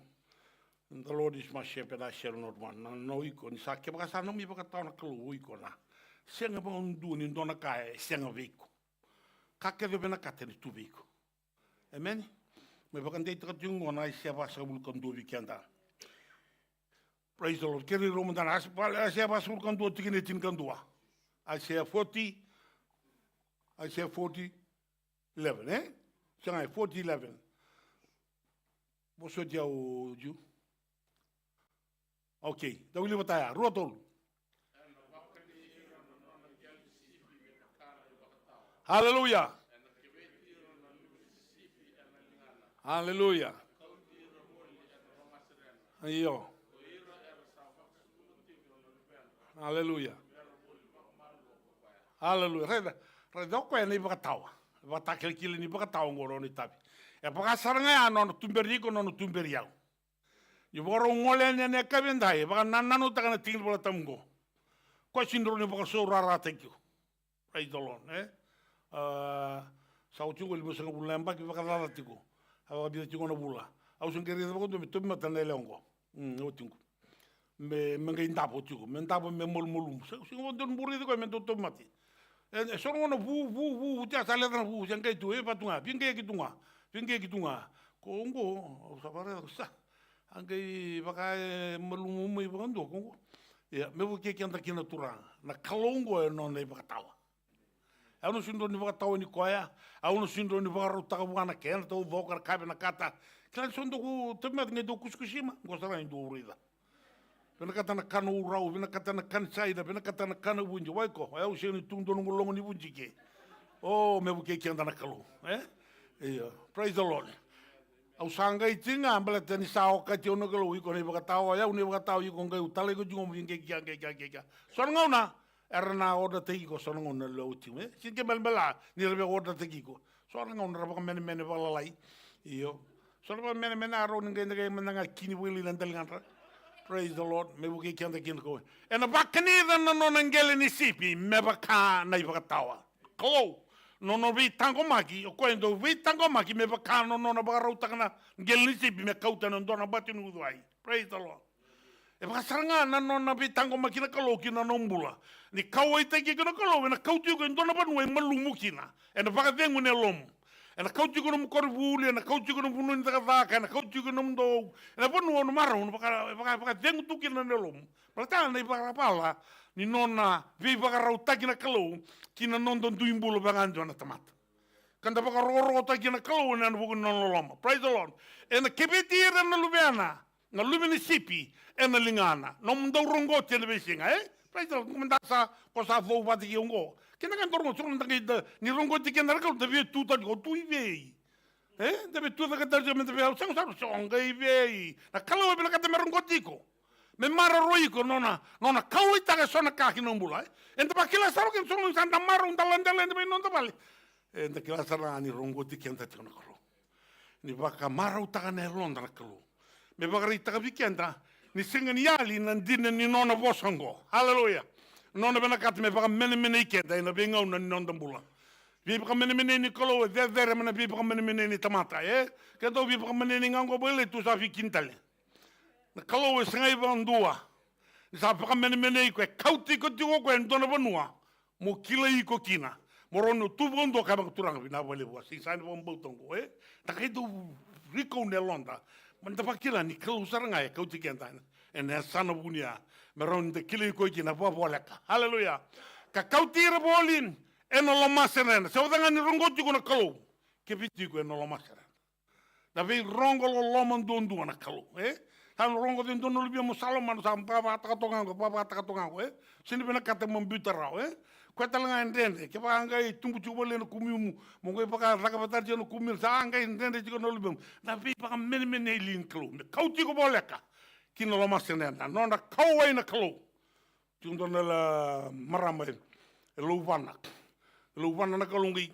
The Lord is my shepherd, I shall not want. No iko ni sakit baka sana mi baka tahu nak keluar iko na. Senga ba undu ni dona kai senga viko. Kake de bena kate ni tu viko. Amen. Me bakan dei taka tungo na sia ba sa bulkan do weekenda. Praise the Lord. Keri roman dan sia ba sa bulkan do tikine tin kan doa. Isaiah 40 Isaiah 40:11, eh? Senga 40:11. Boso dia o ju. Okay, da wili bataya, rotol. Hallelujah. Hallelujah. Ayo. Hallelujah. Hallelujah. Reda ko ni bakatawa. Batakil kili ni bakatawa ngoro ni tabi. E pakasaranga ya no tumberi ko no tumberi yao. Yo boro ngole ne kabendai baka nananu takana tingil bola tamgo. Ko sindro ni baka so rara thank you. Praise the Lord, eh? Sa utungo libo sanga bulan baki baka rara tiko. Awa dia tiko na bula. Au sungeri bako to mitumi matane leongo. Utungo. Me ngai ndapo tiko, me ndapo me molmolum. Singo don buri ko me to mati. E sono no vu tia sale na vu sanga tu e patunga, pinge kitunga. Kongo, sabare sa. Angai baka molum mai bando kongo. Ya, me vu ke kenda kina turang. Na kalongo e no nei baka tawa. Au no sindo ni baka tawa ni koya, au no sindo ni baka rota buana ken to vokar kabe na kata. Klan sondo ku temat ngai do kuskusima, gosara indo urida. Pena kata na kano urau, pena kata na kan saida, pena kata na kano bunji, waiko, au se ni tundo no longo ni bunji ke. Oh, me buke ki anda na kalo, eh? Iya, praise the Lord. Au sanga itinga ambala tani sao ka ti ono kalo iko ne baka tao, ya uni baka tao iko ngai utale ko jungo minge ki. Songa una, erna order te iko songa una lo ti, eh? Sinke belbela ni rebe order te iko. Songa una raba mene bala lai. Iyo. Songa mene aro ngai menanga kini wili landalinga. Praise the Lord. Me buki kianda ko. E na bakani no ngele ni sipi me baka na ibakatawa. Ko no vi tango maki o koendo vi tango maki me baka no baka rauta kana ngele ni sipi me kauta no dona batinu duai. Praise the Lord. E baka saranga na vi tango maki na kalo kina nombula. Ni kawai te ki na kalo na kautu ko dona banu e malumu kina. E na baka vengu ne lomu. Na kautu ko no korvuli na kautu ko no bunu ni taka na kautu ko no ndo na bunu no mara no baka dengu tuki na nelom prata na baka pala ni nona vi baka rauta kina kalo kina nondo duimbulo baka ando na tamat kanda baka rorota kina kalo na buku no loma. Praise the Lord. Na kebetira na lubiana na lumini sipi na lingana no ndo rongo televisinga, eh? Praise the Lord. Kumandasa ko sa vo vati yongo kena kan dormo suruh ndak ni rongo tiken dar kalo deve tuta go tu ivei, eh? Deve tuta ka dar jamin deve sang songa ivei na kalo bela kata rongo tiko me mara roiko nona kau ita ka sona ka kinombula, eh? Enta pakila saro ken songa sanda maro ndalandela enta non tabali enta kila sara ni rongo tiken ta tona kalo ni baka mara utaka ne ronda kalo me baka ita ka vikenda ni singa ni yali nandine ni nona bosongo. Hallelujah. Nona bena kat me baka mene ikenda ina benga una nonda mbula. Vi baka mene ni kolo de mena vi baka mene ni tamata, eh? Kedo vi baka mene ni ngango bele tu sa fi kintale. Na kolo e sengai bandua. Sa baka mene ko kauti ko tigo ko ndona banua. Mo kila iko kina. Morono tu bondo ka baka turanga bina bele bo sing sa ni bombo tongo, eh? Ta kai do riko ne londa. Manda pakila ni kolo saranga e kauti kenta. En sana bunia. Meron de kili ko kina po boleka. Hallelujah. Ka kautira bolin eno lo maseren. Se odanga ni rongo tiko na kalo. Ke biti ko eno lo maseren. Da ve rongo lo lomon dondu na kalo, eh? Han rongo den donu libia mo salomon sam papa takatonga, eh? Sini bena kata mombutarao, eh? Ko talanga ndende ke ba ngai tumbu chubole no kumimu mo ngai baka rakabatar jeno kumil sa ngai ndende tiko no libia. Da ve baka mene lin kalo. Kauti ko boleka. Kino lo masenena nona kawai na kalo tundo la marama lo vana na kalo ngi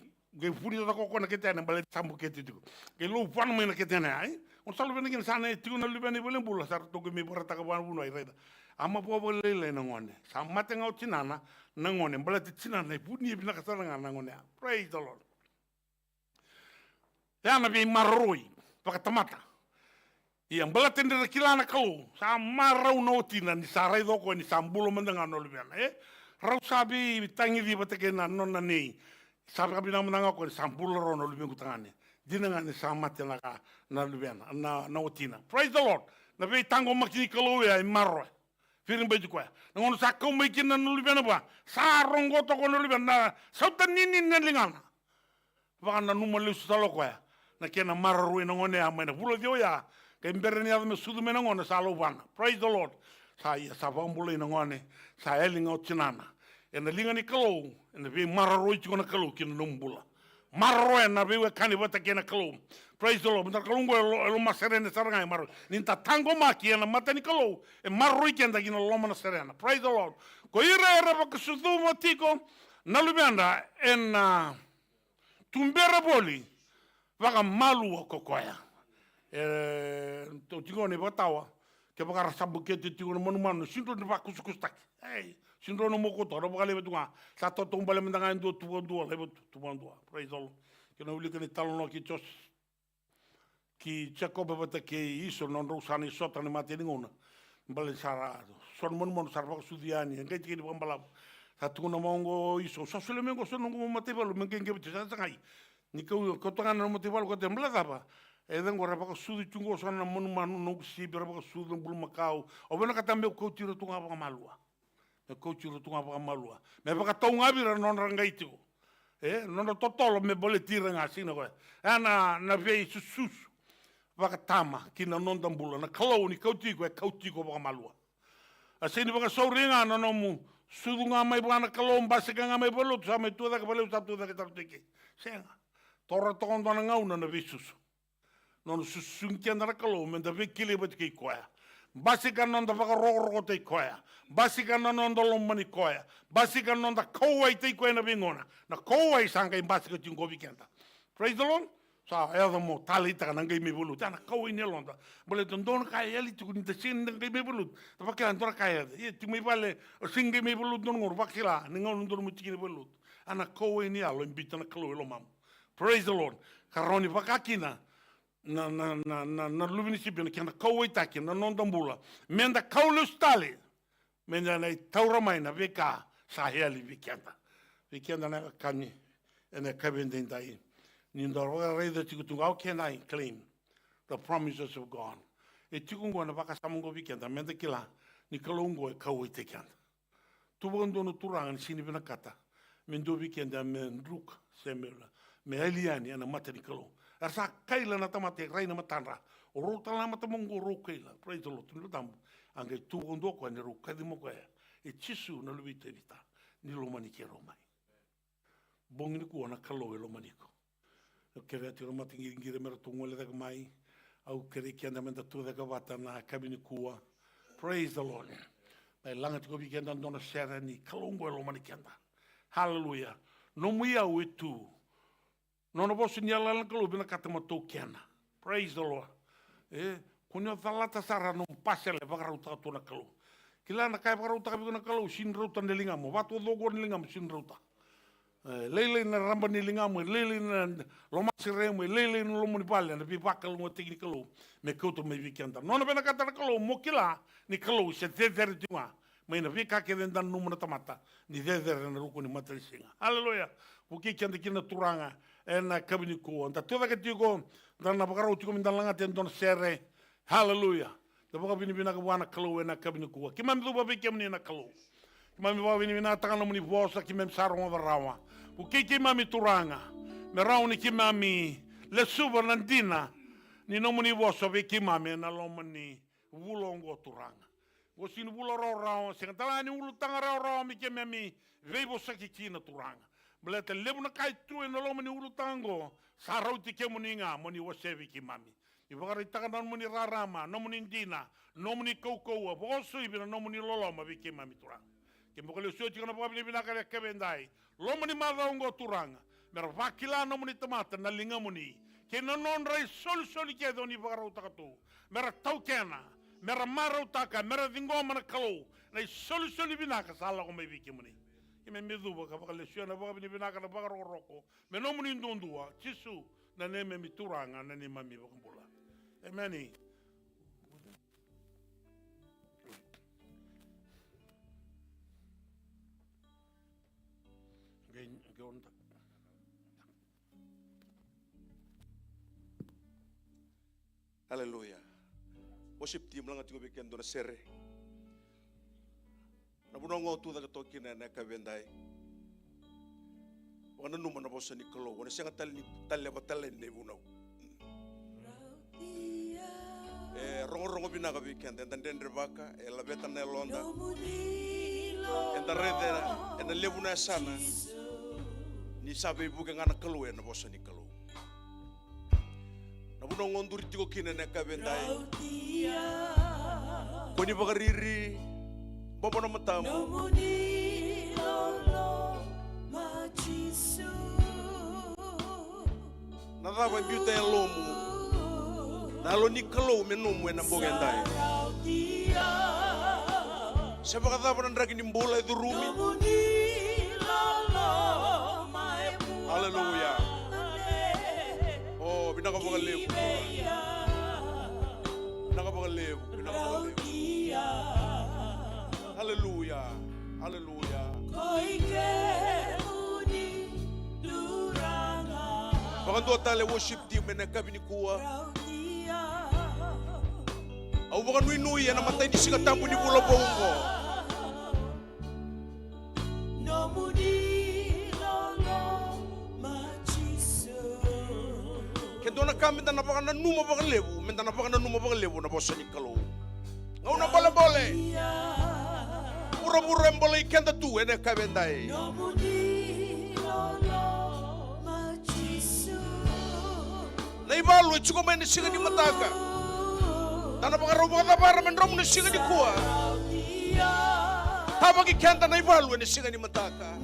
furi da ko na ketena bale tambu ketiko ke lo vana me na ketena ai on salo bene kin sana tuno libene bole bula sar to mi borata ka wan buno ai reda ama po bole le na ngone samate ngau tinana na ngone bale tinana buni bina ka sana na ngone. Praise the Lord. Ya na bi maroi pakatamata. Yang bala tendera kilana kau sa marau no tina ni sarai doko ni sambulo mendengar no lubiana, eh? Rau sabi tangi di batake na nona nei. Sabi kabi na mananga ko sampula rono lubengu tangane. Dinanga ni samate na ka na lubena na otina. Praise the Lord. Na vei tango makini kalau ya marro. Firing baju ko. Na ngono sakau makin na lubena ba. Sa rongo to ko lubena. Sauta nini na lingana. Baka na numalu salo ko ya. Na kena marro na ngone amena. Bulo dio ya. Kay berni ave sudu mena ngone salo bana. Praise the Lord. Saya sabambule na ngone. Saya linga otinana. Ena linga ni kalau. Ena vei marro i na kalau kina numbula. Marro na vei kani bata kena kalau. Praise the Lord. Bentar kalau lo maserene sarangai marro. Ninta tango maki ena mata ni kalau. E marro i kenda kina lo mana serena. Praise the Lord. Ko ira baka sudu matiko. Nalubenda ena tumbera boli. Vaka malu ko koya. To tingo ne batawa. Ke baka rasabu ke tingo no manu sinto ne baka kusukustak. Hey, sinto no moko to ro baka le betunga. Sa to tombale mendanga ndo tuwa le tuwa. Praise the Lord. Ke no uli ke talo no ki tos ki cheko bata ke iso non rosani sota ne mate ngona. Mbale sara son mon sar baka sudiani ngai ke bambala. Sa tu no mongo iso so sele mengo so no mate balo mengenge bete sa ngai. Ni ko tanga no mate balo ko tembla ba. Eden gora baka sudi chungo so na mon manu no si bera baka sudi bul makau. O bena katambe ko tiro tunga baka malua. Me ko tiro tunga baka malua. Me baka tonga bira non rangaitiko. Non totolo me bole tira nga sina ko. Ana na vei susus. Baka tama kina non dambula na kalau ni kautiko baka malua. Asini baka sauringa no mu sudu nga mai bana kalau mbase nga mai bolo sa me tuda ka bole sa tuda ka tartike. Senga. Tora tondo na ngauna na visus. Non susunkia na kalau men da vekile bat ki koya. Basika non da baka rogo te koya. Basika non da lomani koya. Basika non da kowai te koya na bingona. Na kowai sanga in basika tingo vikenda. Praise the Lord. Sa ela mo talita na ngai me bulu. Tana kowai ne londa. Bole don kai eli tu ni sin ngai me bulu. Da baka andora kai. E ti me vale singe me bulu don ngor bakila. Ningon don mu tikini bulu. Ana kowai ni alo imbita na kalau lo mam. Praise the Lord. Karoni bakakina. Na luvini sibina kena kawai taki na non dambula menda kaulu stali menda na taura mai na veka saheli vikenda na kani ena kabende ndai ni ndoro reida tikutunga au kena claim the promises of God e tikungo na baka samungo vikenda menda kila ni kalungo e kawai tekenda tubondo no turanga ni sini bina kata mendo vikenda men ruk semela me eliani ana matani kalo Asa kaila na tamate raina matanra. O rota la matamongo ro kaila. Praise the Lord. Tunu tambu. Ange tu ondo ko ne ro kadi mo ko. E chisu na lubite vita. Ni lo mani ke ro mai. Bongi ku ona kalo lo mani ko. O kere ti ro matingi ngire mer tu ngole da mai. Au kere ki anda menta tu da ka vata na kabini kuwa. Praise the Lord. Mai langa ti ko bi kenda ndona sera ni kalongo lo mani kenda. Hallelujah. No muia o tu. Nono bosi ni ala kalau bina kata mato kiana. Praise the Lord. Kunyo talata sara no pasele bagarauta tu na kalau. Kila na kai bagarauta kabi na kalau sin rauta nelingamo. Watu dogo nelingamo sin rauta. Lele na ramba nelingamo, lele na loma siremo, lele na lomo ni pale na bibakal mo teknikalo. Me kauto me vikenda. Nono bina kata na kalau mo kila ni kalau se teteri tunga. Mai na vika ke den dan numu na tamata. Ni teteri na ruko ni matalisinga. Hallelujah. Puki kenda kina turanga. Ena kabini ko anta toda ke tiko dan na bakaro tiko min dalanga ten don sere hallelujah da baka bini bina ka wana kalo ena kabini ko ki mam do babe kemni na kalo ki mam ba bini bina tanga muni bosa ki mem saro ngova rawa u ki mami turanga me rauni ki mami le suba nandina ni no muni bosa be ki mami na lomani vulongo turanga go sin vuloro rawa se talani ulu tanga rawa mi ki mami veibo sakiki na turanga Belete lebu na kai tu eno lo mani ulu tango. Sarau ti ke muninga moni wasevi ki mami. I wakari taka non muni rarama, no muni ndina, no muni koukoua. Boso ibina no muni loloma vi ki mami turanga. Ke mokale usio tika na pabini binakare kebendai. Lo muni madaungo turanga. Mera wakila no muni tamata na linga muni. Ke no non rai soli ke doni wakarau taka tu. Mera tau kena. Mera marau taka. Mera dingo mana kalau. Rai soli binaka sala ko mai vi ki muni. Me medu ka baka lesiona baka bini binaka na baka roko me no muni ndondua chisu na ne me mituranga na ne mami baka mbula amen Haleluya. Worship team lang ati ko bigyan doon na sere. Nabunong tu daga toki na nakabendai. Wana numa na bosa ni kalo. Wana siya nga talya batalen ni bunaw. Rongo binaga bigyan. Dan baka. Labeta na londa. Enda redera. Enda lebu na sana. Ni sabi ibu nga na kalo na bosa ni kalo. Nabunong ondur tiko kina nakabendai. Koni bagariri. Bapa nama tamu. Nada vai biuta e lomu. Nalo ni kalau menum na bogendai. Siapa kata pernah dragi ni bola itu rumi. Haleluya. Oh, bina ka bagalew. Bina ka bagalew. Bina ka bagalew. Haleluya, haleluya. Bahkan tu atale worship team menakabi ni kuah. Aku bahkan winui yang nama tadi singa tampu ni bola bongo. Kedona kami tanah bahkan numa bahkan lebu, mentana bahkan numa bahkan lebu na bosan ikalo. Ngau na boleh. Pura-pura yang boleh ikan tu enak kabendai. Naibalu cukup main singa di mataga. Tanah pakai robot apa main rom singa di kuah. Apa ikan tanah naibalu ini singa di mataga.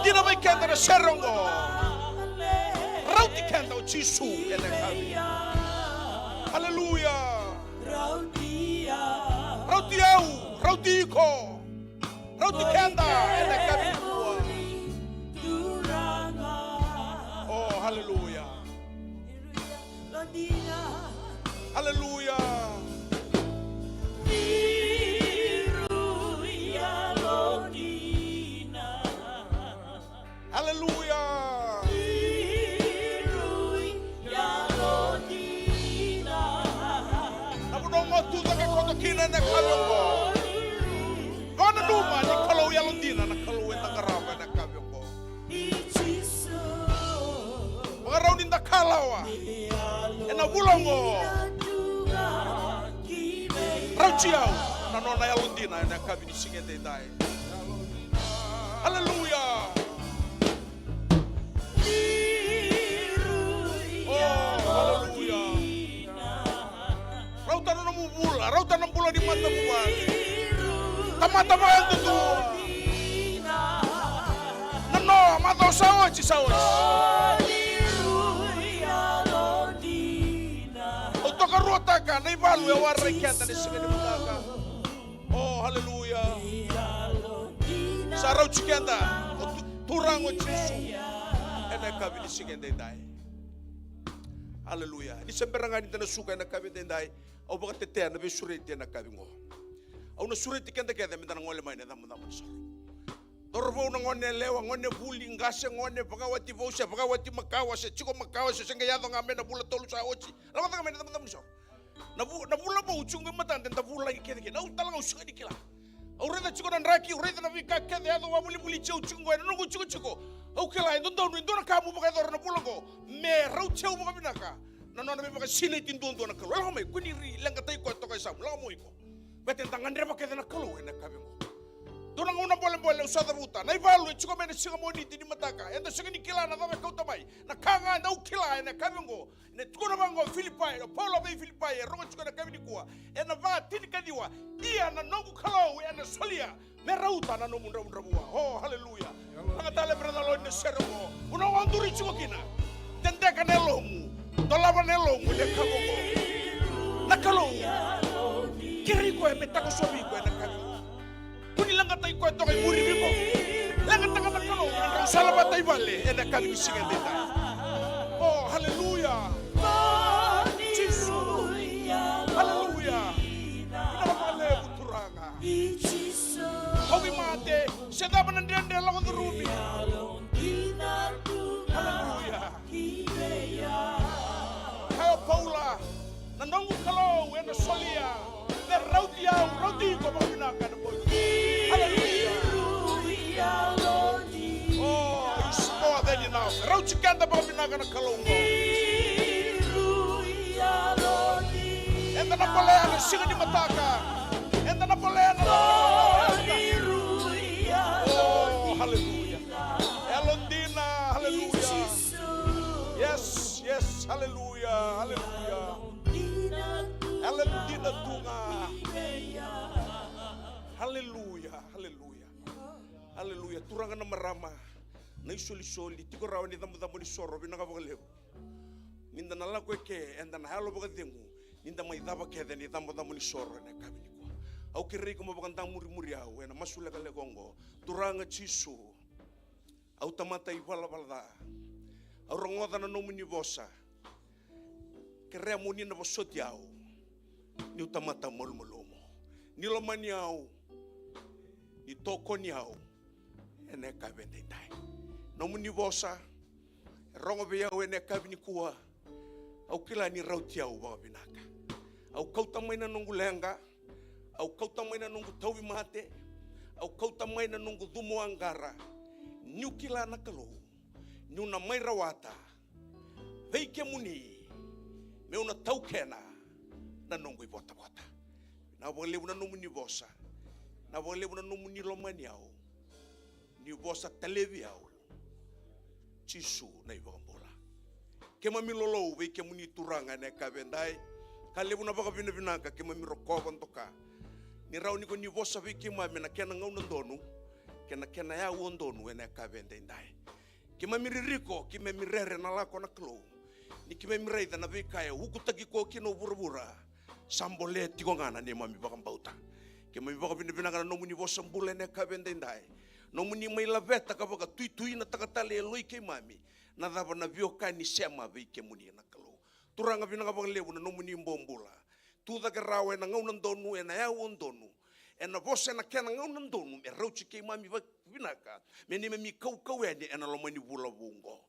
Dia nama ikan tanah serongo. Raut ikan tahu cisu enak kami. Haleluya. Rauti au, rauti iko, rauti kenda, enak kami semua. Oh, haleluya. Haleluya. Haleluya. Tu tak kau kina nak kabelko. Mana duma ni kalau yang londina nak kalau yang takaraba nak kabelko. Pengarau ni tak kalawa. Enak bulongo. Rauciau. Nanona yang londina nak kabel di singa dai. Haleluya. Oh, haleluya. Rautan namu bula, rautan namu bula di mata buat. Tamata yang tu. Nano, mata sawat. Untuk kerutakan, ni balu yang warrikan tadi segala mata. Oh, haleluya. Sarau cikanda, turang ucisu. Enak kami di segala dai. Haleluya. Di semperangan itu suka enak kami dai. Au baga tete na be sureti na kabingo. Au na sureti kenda keda mentana ngole mai na tamu sor. Dorvo na ngone lewa ngone buli ngase ngone pagawati vousa pagawati makawa se chiko makawa se senga yado ngame na bula tolu sa ochi. Lawa tanga mena tamu sor. Na bula ba uchunga matan tenta bula keda keda. Au talang au suka dikila. Au reda chiko na raki reda na vika keda yado wa buli chau chungo na nungu chiko. Au kela ndo ndo kamu pakai dor na bula ko. Me rau chau pakai binaka. Nana nabi pakai sini tinduan tuan kalau, lah mai kuni ri langkat tay kuat tokai sam, lah mau iko. Betul tangan dia pakai tanah kalau enak kami mo. Tuan nguna boleh usah terbuta. Nai balu cukup mana singa mau di mataka. Enda singa ni kila na tahu kau tamai. Na kanga na ukila enak kami mo. Ne tuan bango Filipai, Paulo bay Filipai, rongo cukup enak kami di kuah. Enda va tini kadiwa. Ia na nongu kalau enda solia. Merauta na nomu buah. Oh haleluya. Tangan tali berdaloi ne serongo. Una wanduri cukup kina. Tendekan elomu. Tolaban elong udah kamu ko. Nakalo. Kiri ko metako sobi ko nakalo. Kuni lang katay ko to kay muri ko. Lang katay nakalo. Salamat tay bale enak kami singa deta. Oh haleluya. Haleluya. Pinapakale buturanga. Hobi mate, sedap nandiyan nanongu kalau ena solia le rauti au rauti ko mabinaka na boy. Hallelujah. Oh, it's more than enough. Rauti kanda mabinaka na kalongo. Enda na polea na singa di mataka. Enda na polea na. Oh, hallelujah. Elondina, hallelujah. Yes, yes, hallelujah, hallelujah. Elondina tunga. Hallelujah, hallelujah. Hallelujah. Turanga na marama. Na isoli-soli. Tiko rawa ni damu-damu ni soro. Binaka bakaleo. Ninda na lako eke. Enda na halo bakadengu. Ninda maidaba kede ni damu-damu ni soro. Na kabini kwa. Au kirei kuma bakantang muri-muri au. Ena masula kale kongo. Turanga chisu. Au tamata ipala-pala. Au rongoda na nomu ni bosa. Kerea muni na bosoti au. Ni utamata mol-molomo. Ni lomani au. Ni toko ni au. Ene kabende dai. Nomu ni bosa. Rongo be au ene kabini kuwa. Au kila ni rauti au baka binaka. Au kauta maina nungu lenga. Au kauta maina nungu tauwi mate. Au kauta maina nungu dhumu angara. Niu kila nakalo. Niu na mai rawata. Veike muni. Meuna tau kena. Na nungu ibota-bota. Na walewu na nomu ni bosa. Na walewu na nomu ni lomani au. Ni bosa televi au. Chisu na ibakambola. Kema milolo we kemu ni turanga na kabendai. Kalevu na baka binaka kema miroko bantoka. Ni rau ni ko ni bosa we kema mena kena ngau ndonu. Kena ya wondonu na kabendai. Kema miririko kema mirere na lako na klo. Ni kema mireida na we kaya hukutaki ko kino burabura. Sambole tiko ngana ni mami bakambauta. Kema mi baka binaka na nomu ni bosa mbule na kabendai. Nomu ni mai laveta ka baka tui na takatale eloi ke mami. Na dava na vioka ni sema veike muni na kalau. Turanga vina ka baka lewu na nomu ni mbombula. Tuda ka rawe na ngau nandonu e na yau ondonu. E na vose na kena ngau nandonu e rauchi ke mami vinaka. Me ni me mi kau eni e na lomani vula vungo.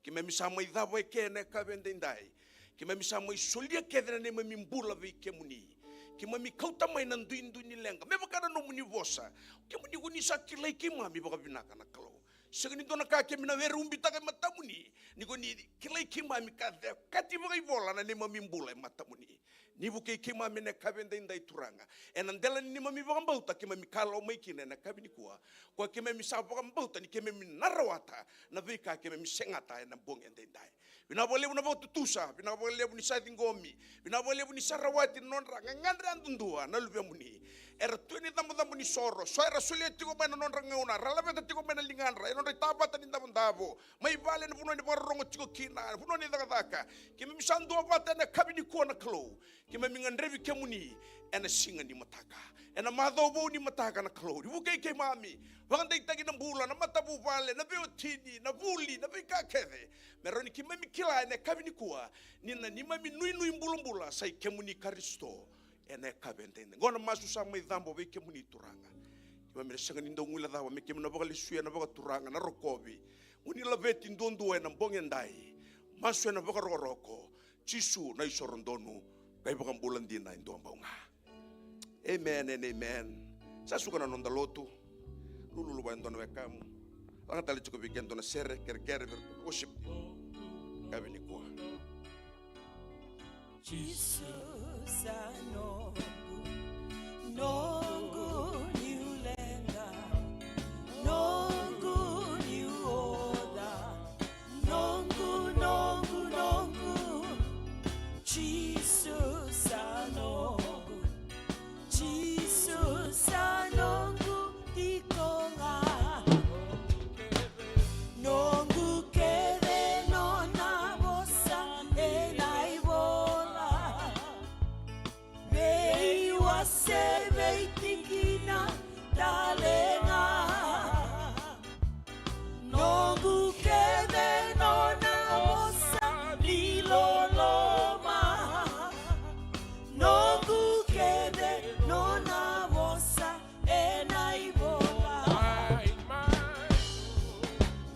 Ki me mi sama i dava e ke ne ka vendendai. Ki me mi sama i solia ke dena ne me mi mbula veike muni. Ki mami kauta mai nan duindu ni lenga. Me bakana no muni vosa. Ki muni kuni sakilai ki mami baka binaka na kalau. Segini dona kake mina weru umbitaka matamuni. Ni kuni kilai ki mami kade. Kati baka ivola na ne mami mbula matamuni. Ni buke ki mami ne kabenda indai turanga. E nandela ni mami baka mbauta ki mami kalau mai kine na kabini kuwa. Kwa ki mami sa baka mbauta ni ki mami narawata. Na vika ki mami sengata na bong endai. Binabole na bautu tusa. Binabole ni sa tingomi. Binabole ni sarawati nonra. Ngandra andundua na lubya muni. Era tuini damu ni soro. So era sulia tiko mena nonra ngauna. Ralabeta tiko mena linganra. Enonra tabata ni damu. Mai vale na puno ni barongo tiko kina. Puno ni daka. Kime misandua bata na kabini kuwa na klo. Kime mingandrevi kemuni. Ena singa ni mataka. Ena madhobo ni mataka na klo. Ibuke ke mami. Wakanda itagi na mbula. Na matabu vale. Na beotini. Na vuli. Na beka keve. Meroni kime mikila ena kabini kuwa. Nina ni mami nui mbula. Sai kemuni karisto. Ena kabentende. Ngona masu sama idhambo we kemuni turanga. Kima mire sanga nindo ngula dhawa. Me kemuna baka lisuya na baka turanga na rokobi. Uni laveti ndondu ena mbongendai. Masu ena baka roko. Chisu na isorondonu. Kai baka mbulandina indo mbaunga. Amen and amen. Sasuka na nonda lotu. Lulu ba ndona wekamu. Wanga tali chuko bigendo na sere kere worship. Kabini kwa. Jesus nongu niulenga, nongu niuoda, nongu, Jesus nongu tikonga, nongu kede nona bosa enaibola, veiwa se veitikina talenga, nongu kede nona bosa liloloma, nongu kede nona bosa enaibola.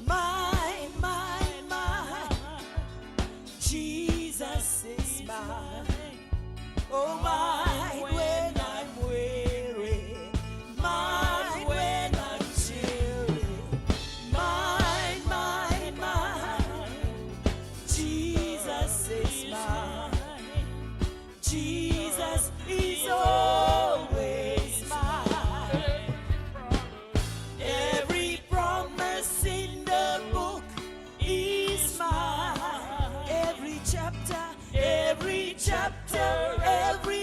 My, Jesus is mine. Oh, mine when I'm weary, mine when I'm cheery, mine, mine, mine. Jesus is mine. Jesus is always mine. Every promise in the book is mine. Every chapter, every